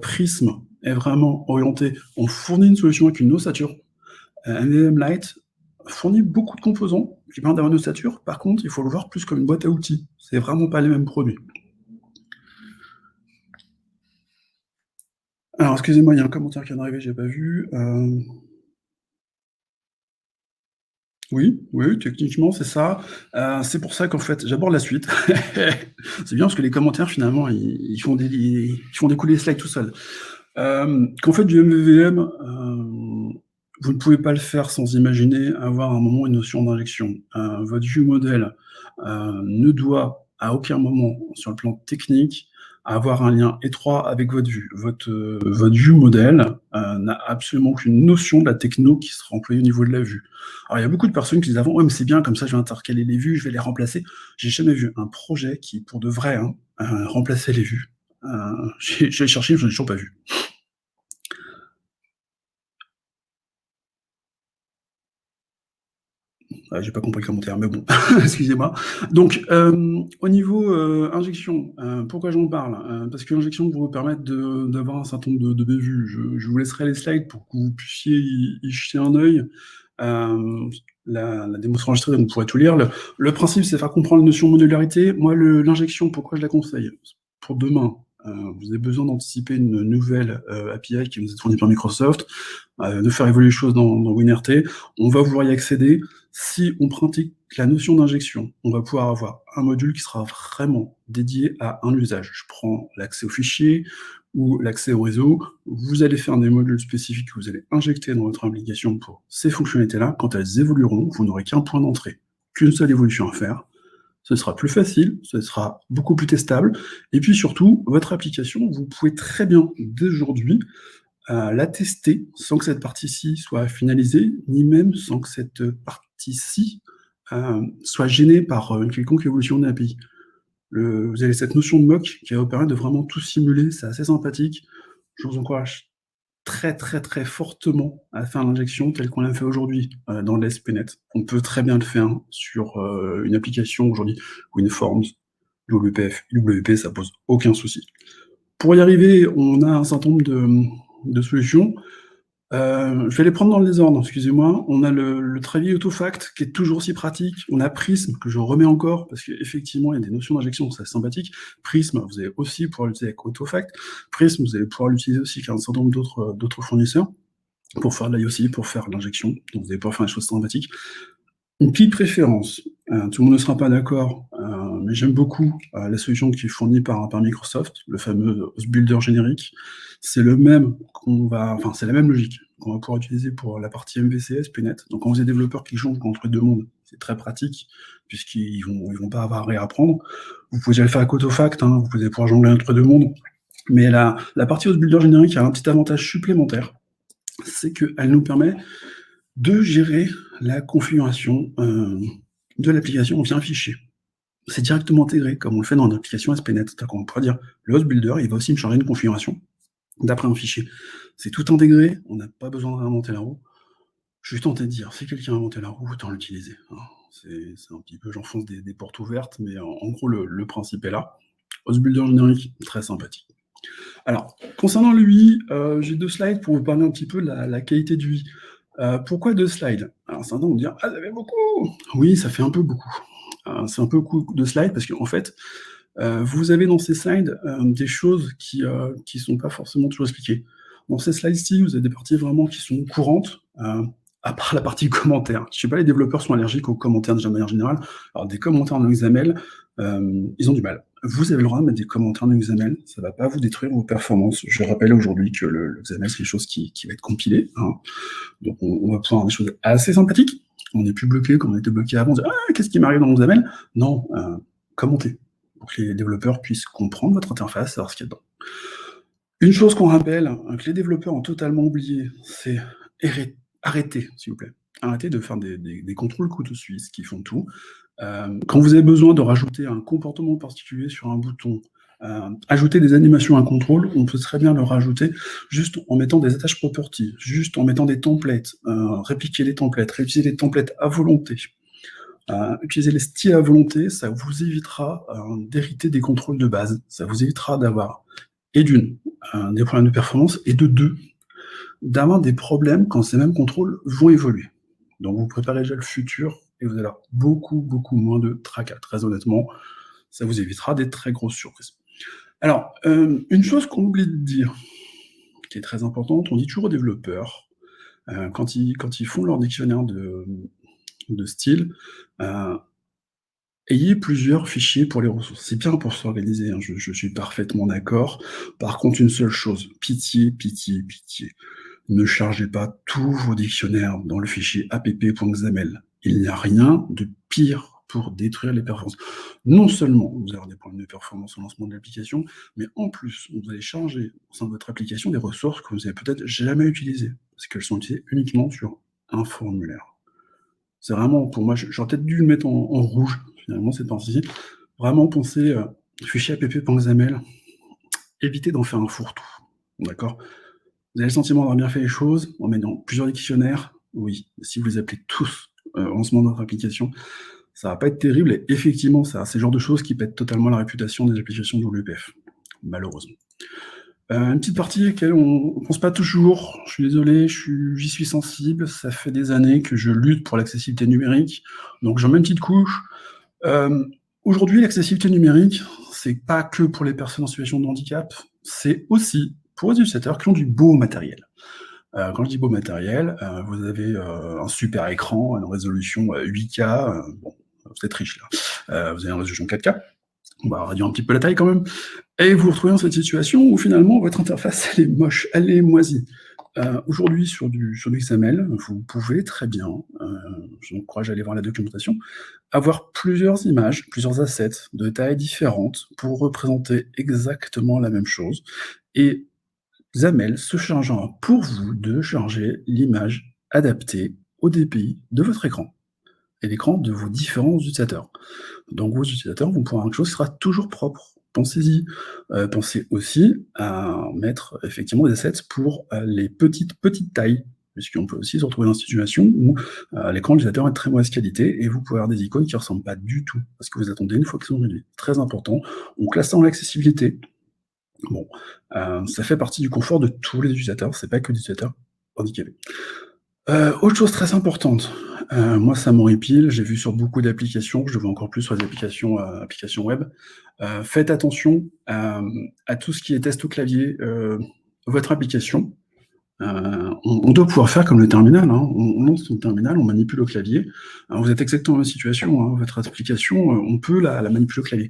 Prism est vraiment orienté, on fournit une solution avec une ossature. MVM Lite fournit beaucoup de composants qui permettent d'avoir une ossature. Par contre, il faut le voir plus comme une boîte à outils. C'est vraiment pas les mêmes produits. Alors, excusez-moi, il y a un commentaire qui vient d'arriver, j'ai pas vu. Oui, oui, techniquement, c'est ça. C'est pour ça qu'en fait j'aborde la suite. C'est bien parce que les commentaires finalement ils font découler les slides tout seuls. Qu'en fait du MVVM, vous ne pouvez pas le faire sans imaginer avoir à un moment une notion d'injection. Votre view model, ne doit à aucun moment, sur le plan technique, avoir un lien étroit avec votre vue. Votre view model, n'a absolument aucune notion de la techno qui sera employée au niveau de la vue. Alors il y a beaucoup de personnes qui disent avant: «Ouais, mais c'est bien, comme ça je vais intercaler les vues, je vais les remplacer». J'ai jamais vu un projet qui, pour de vrai, hein, remplaçait les vues. Heu, j'ai cherché, je n'ai toujours pas vu. J'ai pas compris le commentaire, mais bon, excusez-moi. Donc, au niveau, injection, pourquoi j'en parle? Parce que l'injection va vous permettre d'avoir un certain nombre de bévues. Je vous laisserai les slides pour que vous puissiez y jeter un œil. Hem, la démo sera enregistrée, donc vous pourrez tout lire. Le principe, c'est faire comprendre la notion de modularité. Moi, l'injection, pourquoi je la conseille? Pour demain, vous avez besoin d'anticiper une nouvelle, API qui vous est fournie par Microsoft, de faire évoluer les choses dans WinRT. On va pouvoir y accéder. Si on pratique la notion d'injection, on va pouvoir avoir un module qui sera vraiment dédié à un usage. Je prends l'accès aux fichiers ou l'accès au réseau. Vous allez faire des modules spécifiques que vous allez injecter dans votre application pour ces fonctionnalités-là. Quand elles évolueront, vous n'aurez qu'un point d'entrée, qu'une seule évolution à faire. Ce sera plus facile, ce sera beaucoup plus testable. Et puis surtout, votre application, vous pouvez très bien, dès aujourd'hui, la tester sans que cette partie-ci soit finalisée, ni même sans que cette partie-ci, soit gênée par, une quelconque évolution de l'API. Vous avez cette notion de mock qui va vous permettre de vraiment tout simuler, c'est assez sympathique. Je vous encourage très, très, très fortement à faire l'injection telle qu'on l'a fait aujourd'hui, dans l'ASP.NET. On peut très bien le faire sur, une application aujourd'hui, WinForms, WPF, IWP, ça pose aucun souci. Pour y arriver, on a un certain nombre de solutions. Je vais les prendre dans le désordre, excusez-moi. On a le Travis Autofact qui est toujours aussi pratique. On a Prism que je remets encore parce qu'effectivement, il y a des notions d'injection, c'est sympathique. Prism, vous allez aussi pouvoir l'utiliser avec Autofact. Prism, vous allez pouvoir l'utiliser aussi avec un certain nombre d'autres fournisseurs pour faire de l'IOC, pour faire de l'injection. Donc vous allez pouvoir faire des choses sympathiques. Une petite préférence, tout le monde ne sera pas d'accord, mais j'aime beaucoup, la solution qui est fournie par Microsoft, le fameux Host Builder générique. C'est le même c'est la même logique qu'on va pouvoir utiliser pour la partie MVC, ASP.NET. Donc quand vous avez des développeurs qui jonglent entre les 2 mondes, c'est très pratique puisqu'ils vont pas avoir à réapprendre. Vous pouvez déjà le faire avec Autofact, hein, vous pouvez pouvoir jongler entre 2 mondes. Mais la partie Host Builder générique a un petit avantage supplémentaire, c'est qu'elle nous permet de gérer la configuration, de l'application via un fichier. C'est directement intégré, comme on le fait dans une application ASP.NET. C'est-à-dire qu'on pourrait dire, le host builder, il va aussi me charger une configuration d'après un fichier. C'est tout intégré, on n'a pas besoin de réinventer la roue. Je suis tenté de dire, si quelqu'un a inventé la roue, autant l'utiliser, hein. C'est un petit peu, j'enfonce des portes ouvertes, mais en gros, le principe est là. Host builder générique, très sympathique. Alors, concernant l'UI, j'ai 2 slides pour vous parler un petit peu de la qualité du UI. Pourquoi 2 slides? Alors certains vont me dire: «Ah, ça fait beaucoup!» Oui, ça fait un peu beaucoup. C'est un peu beaucoup de slides parce qu'en fait, vous avez dans ces slides, des choses qui sont pas forcément toujours expliquées. Dans ces slides-ci, vous avez des parties vraiment qui sont courantes, à part la partie commentaires. Je sais pas, les développeurs sont allergiques aux commentaires de manière générale. Alors des commentaires dans XML, ils ont du mal. Vous avez le droit de mettre des commentaires dans XML, ça va pas vous détruire vos performances. Je rappelle aujourd'hui que le XML, c'est quelque chose qui va être compilé, hein. Donc on va pouvoir avoir des choses assez sympathiques. On n'est plus bloqué comme on était bloqué avant, on se dit: «Ah, qu'est-ce qui m'arrive dans mon XML?» Non, commentez pour que les développeurs puissent comprendre votre interface, savoir ce qu'il y a dedans. Une chose qu'on rappelle, que les développeurs ont totalement oublié, c'est arrêtez, s'il vous plaît. Arrêtez de faire des contrôles couteau suisse qui font tout. Quand vous avez besoin de rajouter un comportement particulier sur un bouton, ajouter des animations à un contrôle, on peut très bien le rajouter juste en mettant des attach properties, juste en mettant des templates, répliquer les templates, réutiliser les templates à volonté. Utiliser les styles à volonté, ça vous évitera, d'hériter des contrôles de base. Ça vous évitera d'avoir et d'une, des problèmes de performance et de 2, d'avoir des problèmes quand ces mêmes contrôles vont évoluer. Donc vous préparez déjà le futur et vous allez avoir beaucoup, beaucoup moins de tracas. Très honnêtement, ça vous évitera des très grosses surprises. Alors, une chose qu'on oublie de dire, qui est très importante, on dit toujours aux développeurs, quand ils font leur dictionnaire de style, heu, ayez plusieurs fichiers pour les ressources. C'est bien pour s'organiser, hein, je suis parfaitement d'accord. Par contre, une seule chose, pitié, pitié, pitié, ne chargez pas tous vos dictionnaires dans le fichier app.xaml. Il n'y a rien de pire pour détruire les performances. Non seulement vous avez des problèmes de performance au lancement de l'application, mais en plus, vous allez charger au sein de votre application des ressources que vous n'avez peut-être jamais utilisées, parce qu'elles sont utilisées uniquement sur un formulaire. C'est vraiment, pour moi, j'aurais peut-être dû le mettre en rouge, finalement, cette partie-ci. Vraiment penser, fichier app.xaml, évitez d'en faire un fourre-tout, d'accord? Vous avez le sentiment d'avoir bien fait les choses en mettant plusieurs dictionnaires? Oui. Si vous les appelez tous, en lancement de votre application, ça va pas être terrible et effectivement, ça c'est le genre de choses qui pètent totalement la réputation des applications WPF, malheureusement. Une petite partie à laquelle on pense pas toujours, je suis désolé, j'y suis sensible, ça fait des années que je lutte pour l'accessibilité numérique, donc j'en mets une petite couche. Aujourd'hui, l'accessibilité numérique, c'est pas que pour les personnes en situation de handicap, c'est aussi pour les utilisateurs qui ont du beau matériel. Quand je dis beau matériel, vous avez, un super écran, une résolution, 8K, bon, vous êtes riche là. Vous avez une résolution 4K, on va réduire un petit peu la taille quand même, et vous vous retrouvez dans cette situation où finalement votre interface elle est moche, elle est moisie. Aujourd'hui sur du XML, vous pouvez très bien, je vous encourage à aller voir la documentation, avoir plusieurs images, plusieurs assets de tailles différentes pour représenter exactement la même chose et Xaml se chargera pour vous de charger l'image adaptée au DPI de votre écran et l'écran de vos différents utilisateurs. Donc vos utilisateurs vont pouvoir avoir quelque chose qui sera toujours propre. Pensez-y. Pensez aussi à mettre effectivement des assets pour, les petites tailles, puisqu'on peut aussi se retrouver dans une situation où, l'écran de l'utilisateur est de très mauvaise qualité et vous pouvez avoir des icônes qui ne ressemblent pas du tout à ce que vous attendez une fois qu'ils sont réduits. Très important. On classe ça en accessibilité. Bon, ça fait partie du confort de tous les utilisateurs, c'est pas que des utilisateurs handicapés. Autre chose très importante, moi ça m'horripile, j'ai vu sur beaucoup d'applications, je le vois encore plus sur les applications web. Faites attention, à tout ce qui est test au clavier, votre application, on doit pouvoir faire comme le terminal, hein. On lance son terminal, on manipule au clavier. Vous êtes exactement dans la même situation, hein, votre application, on peut la manipuler au clavier.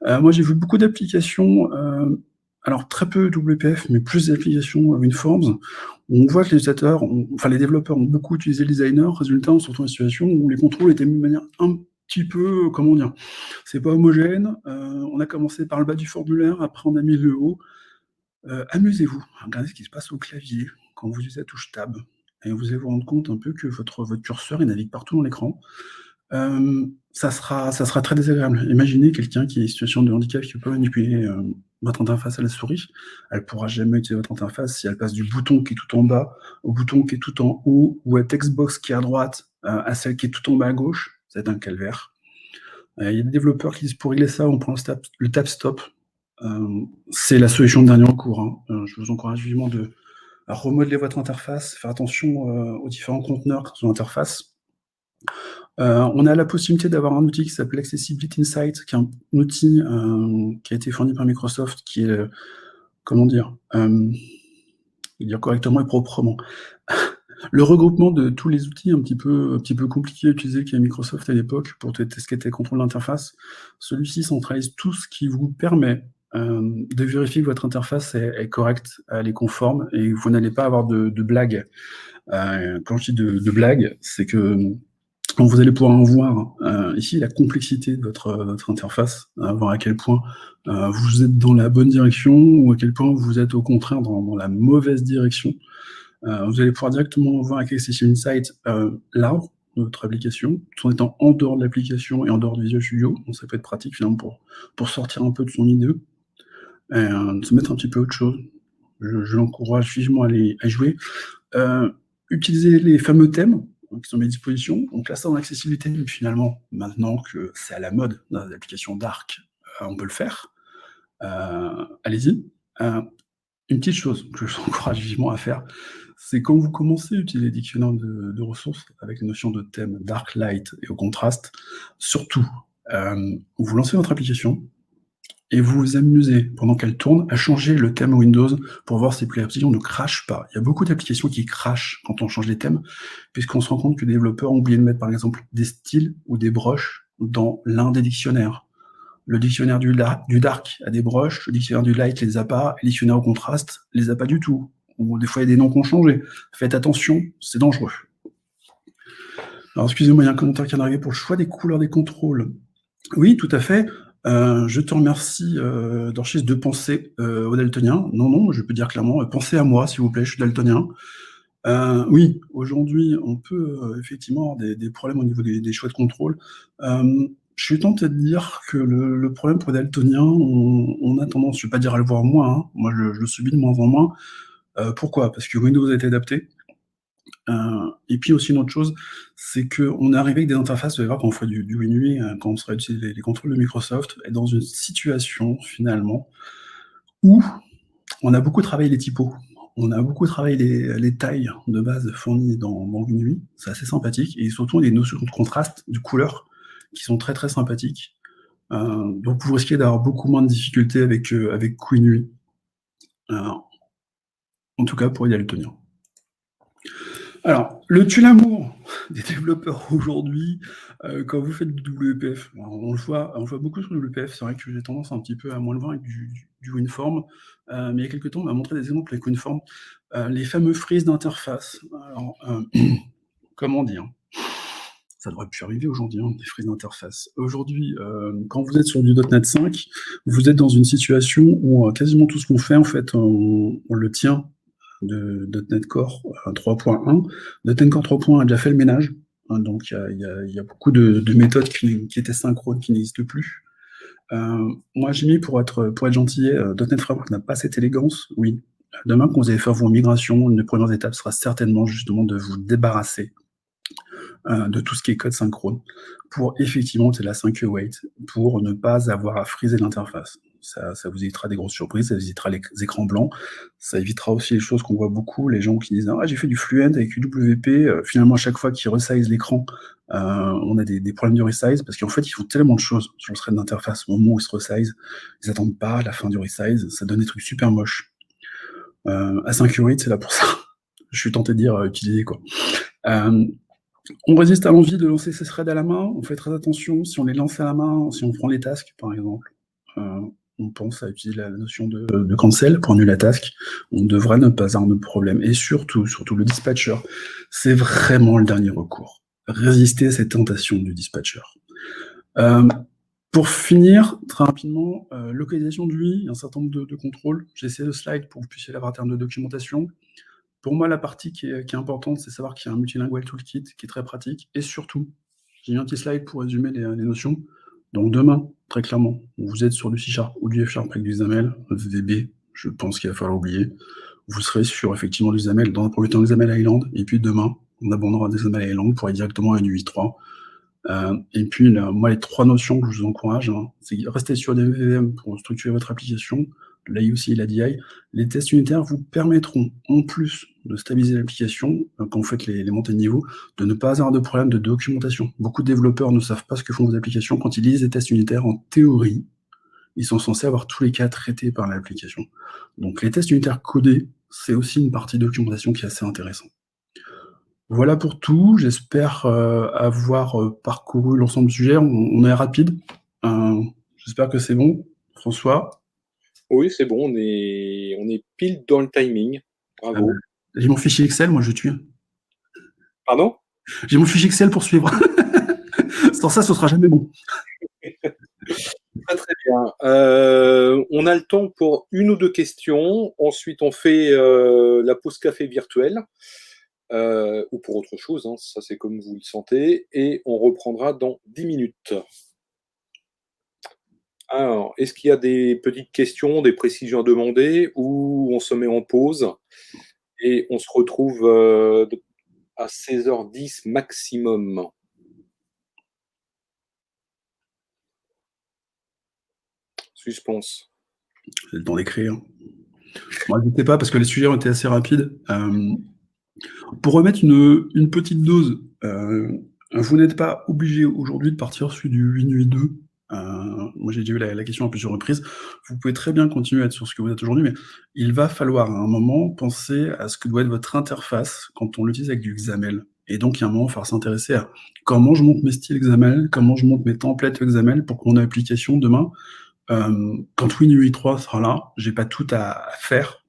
Moi j'ai vu beaucoup d'applications, alors très peu WPF, mais plus d'applications WinForms, où on voit que les utilisateurs enfin les développeurs ont beaucoup utilisé le designer, résultat on se retrouve dans une situation où les contrôles étaient mis de manière un petit peu, comment dire? C'est pas homogène, on a commencé par le bas du formulaire, après on a mis le haut. Amusez-vous, regardez ce qui se passe au clavier quand vous utilisez la touche tab et vous allez vous rendre compte un peu que votre curseur, il navigue partout dans l'écran. Ça sera très désagréable. Imaginez quelqu'un qui est en situation de handicap, qui peut pas manipuler, votre interface à la souris. Elle pourra jamais utiliser votre interface si elle passe du bouton qui est tout en bas, au bouton qui est tout en haut, ou à textbox qui est à droite, à celle qui est tout en bas à gauche. Ça va être un calvaire. Il y a des développeurs qui disent pour régler ça, on prend le tab stop. C'est la solution de dernier recours, hein. Je vous encourage vivement à remodeler votre interface, faire attention, aux différents conteneurs qui sont dans l'interface. On a la possibilité d'avoir un outil qui s'appelle Accessibility Insight, qui est un outil, qui a été fourni par Microsoft, qui est, comment dire correctement et proprement, le regroupement de tous les outils un petit peu compliqués à utiliser qu'il y a Microsoft à l'époque pour tout ce qui était contrôle d'interface. Celui-ci centralise tout ce qui vous permet, de vérifier que votre interface est correcte, elle est conforme et vous n'allez pas avoir de blagues. Quand je dis de blagues, c'est que donc vous allez pouvoir en voir, ici la complexité de votre interface, voir à quel point, vous êtes dans la bonne direction ou à quel point vous êtes au contraire dans la mauvaise direction. Vous allez pouvoir directement voir avec Accessibility Insight, l'arbre de votre application, tout en étant en dehors de l'application et en dehors de Visual Studio. Donc ça peut être pratique finalement pour sortir un peu de son idée et de se mettre un petit peu autre chose. Je l'encourage vivement à y jouer. Utiliser les fameux thèmes qui sont mis à disposition. Donc là, ça en accessibilité, mais finalement, maintenant que c'est à la mode dans les applications dark, on peut le faire. Allez-y. Une petite chose que je vous encourage vivement à faire, c'est quand vous commencez à utiliser les dictionnaires de ressources avec les notions de thème dark, light et au contraste, surtout, vous lancez votre application et vous vous amusez, pendant qu'elle tourne, à changer le thème Windows pour voir si l'application ne crache pas. Il y a beaucoup d'applications qui crachent quand on change les thèmes, puisqu'on se rend compte que les développeurs ont oublié de mettre, par exemple, des styles ou des broches dans l'un des dictionnaires. Le dictionnaire du dark a des broches, le dictionnaire du light les a pas, le dictionnaire au contraste les a pas du tout. Ou des fois, il y a des noms qui ont changé. Faites attention, c'est dangereux. Alors, excusez-moi, il y a un commentaire qui est arrivé pour le choix des couleurs des contrôles. Oui, tout à fait. Je te remercie, Dorchis, de penser aux daltoniens. Non, non, je peux dire clairement, pensez à moi, s'il vous plaît, je suis daltonien. Oui, aujourd'hui, on peut effectivement avoir des problèmes au niveau des choix de contrôle. Je suis tenté de dire que le problème pour les daltoniens, on a tendance, je ne vais pas dire à le voir moins, hein, moi je le subis de moins en moins. Pourquoi? Parce que Windows a été adapté. Et puis aussi une autre chose, c'est qu'on est arrivé avec des interfaces, vous allez voir, quand on fait du WinUI, quand on sera utiliser les contrôles de Microsoft, et dans une situation finalement où on a beaucoup travaillé les typos. On a beaucoup travaillé les tailles de base fournies dans WinUI, c'est assez sympathique, et surtout des notions de contraste, de couleur, qui sont très très sympathiques. Donc vous risquez d'avoir beaucoup moins de difficultés avec WinUI. En tout cas pour y tenir. Alors, le tue-l'amour des développeurs aujourd'hui, quand vous faites du WPF, on le voit beaucoup sur le WPF, c'est vrai que j'ai tendance un petit peu à moins le voir avec du WinForm, mais il y a quelques temps, on m'a montré des exemples avec WinForm, les fameux frises d'interface. Alors, comment dire? Ça devrait plus arriver aujourd'hui, des frises d'interface. Aujourd'hui, quand vous êtes sur du .NET 5, vous êtes dans une situation où quasiment tout ce qu'on fait, en fait, on le tient de .NET Core 3.1. .NET Core 3.1 a déjà fait le ménage, hein, donc il y a beaucoup de méthodes qui étaient synchrones qui n'existent plus. Moi, j'ai mis, pour être gentillet, .NET Framework n'a pas cette élégance, oui. Demain, quand vous allez faire vos migrations, une des premières étapes sera certainement justement de vous débarrasser de tout ce qui est code synchrone, pour effectivement, c'est la 5 await, pour ne pas avoir à friser l'interface. Ça vous évitera des grosses surprises, ça vous évitera les écrans blancs, ça évitera aussi les choses qu'on voit beaucoup, les gens qui disent « Ah, j'ai fait du Fluent avec UWP », finalement, à chaque fois qu'ils resize l'écran, on a des problèmes de resize, parce qu'en fait, ils font tellement de choses sur le thread d'interface au moment où ils se resize, ils n'attendent pas la fin du resize, ça donne des trucs super moches. A508, c'est là pour ça. Je suis tenté de dire utiliser, quoi. On résiste à l'envie de lancer ces threads à la main, on fait très attention si on les lance à la main, si on prend les tasks par exemple. On pense à utiliser la notion de cancel pour annuler la task, on devrait ne pas avoir de problème. Et surtout le dispatcher, c'est vraiment le dernier recours. Résister à cette tentation du dispatcher. Pour finir, très rapidement, localisation de l'UI, un certain nombre de contrôles. J'ai essayé de slide pour que vous puissiez l'avoir en termes de documentation. Pour moi, la partie qui est importante, c'est savoir qu'il y a un multilingual toolkit qui est très pratique. Et surtout, j'ai mis un petit slide pour résumer les notions. Donc demain, très clairement, vous êtes sur du C# ou du F# avec du XAML, VB, je pense qu'il va falloir oublier. Vous serez sur effectivement du XAML, dans un premier temps du XAML Island, et puis demain, on abandonnera des XAML Island pour aller directement à du 8.3. Et puis, moi, les 3 notions que je vous encourage, hein, c'est rester sur des MVVM pour structurer votre application, l'IOC et la DI. Les tests unitaires vous permettront, en plus de stabiliser l'application, quand vous faites les montées de niveau, de ne pas avoir de problème de documentation. Beaucoup de développeurs ne savent pas ce que font vos applications. Quand ils lisent les tests unitaires, en théorie, ils sont censés avoir tous les cas traités par l'application. Donc les tests unitaires codés, c'est aussi une partie de documentation qui est assez intéressante. Voilà pour tout. J'espère avoir parcouru l'ensemble du sujet. On est rapide. J'espère que c'est bon. François? Oui, c'est bon, on est pile dans le timing. Bravo. J'ai mon fichier Excel, moi je tue. Pardon? J'ai mon fichier Excel pour suivre. Sans ça, ce sera jamais bon. Très très bien. On a le temps pour une ou deux questions. Ensuite, on fait la pause café virtuelle. Ou pour autre chose, hein, ça c'est comme vous le sentez. Et on reprendra dans 10 minutes. Alors, est-ce qu'il y a des petites questions, des précisions à demander, ou on se met en pause et on se retrouve à 16h10 maximum? Suspense. J'ai le temps d'écrire. Bon, n'hésitez pas, parce que les sujets ont été assez rapides. Pour remettre une petite dose, vous n'êtes pas obligé aujourd'hui de partir sur du WinUI 2. Moi, j'ai déjà eu la question à plusieurs reprises. Vous pouvez très bien continuer à être sur ce que vous êtes aujourd'hui, mais il va falloir à un moment penser à ce que doit être votre interface quand on l'utilise avec du XAML. Et donc, il y a un moment, il va falloir s'intéresser à comment je monte mes styles XAML, comment je monte mes templates XAML pour que mon application demain, quand WinUI 3 sera là, j'ai pas tout à faire,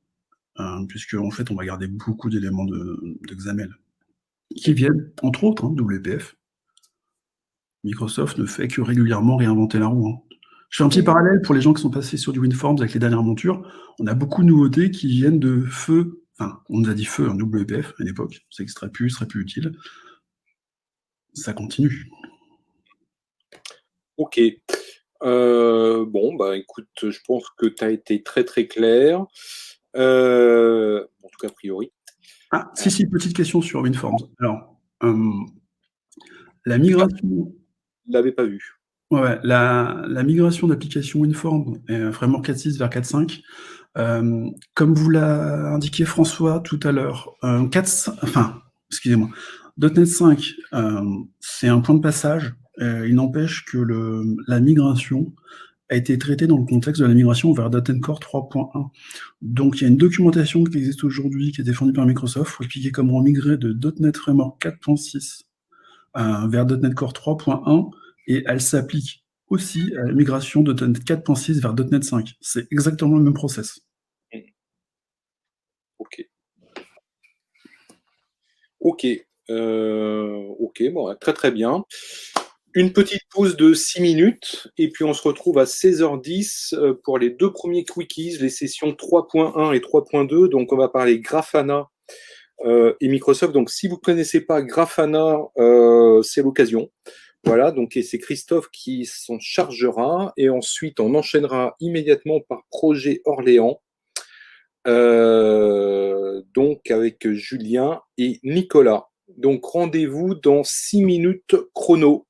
puisque en fait, on va garder beaucoup d'éléments de XAML qui viennent, entre autres, hein, WPF. Microsoft ne fait que régulièrement réinventer la roue, hein. Je fais un petit parallèle pour les gens qui sont passés sur du WinForms avec les dernières montures. On a beaucoup de nouveautés qui viennent de feu, enfin, on nous a dit feu, un WPF à l'époque, c'est que ce serait plus utile. Ça continue. Ok. Bon, bah écoute, je pense que tu as été très très clair. En tout cas, a priori. Ah, si, petite question sur WinForms. Alors, la migration. Je l'avais pas vu. Ouais, la migration d'application WinForms, Framework 4.6 vers 4.5, comme vous l'a indiqué François tout à l'heure, excusez-moi, .NET 5, c'est un point de passage. Il n'empêche que la migration a été traitée dans le contexte de la migration vers .NET Core 3.1. Donc il y a une documentation qui existe aujourd'hui, qui est défendue par Microsoft, pour expliquer comment migrer de .NET Framework 4.6 vers .NET Core 3.1, et elle s'applique aussi à la migration de .NET 4.6 vers .NET 5. C'est exactement le même process. Ok. Ok. Ok, bon, très très bien. Une petite pause de 6 minutes et puis on se retrouve à 16h10 pour les deux premiers quickies, les sessions 3.1 et 3.2. Donc on va parler Grafana et Microsoft. Donc si vous ne connaissez pas Grafana, c'est l'occasion. Voilà, donc et c'est Christophe qui s'en chargera et ensuite on enchaînera immédiatement par Projet Orléans. Donc avec Julien et Nicolas. Donc rendez-vous dans 6 minutes chrono.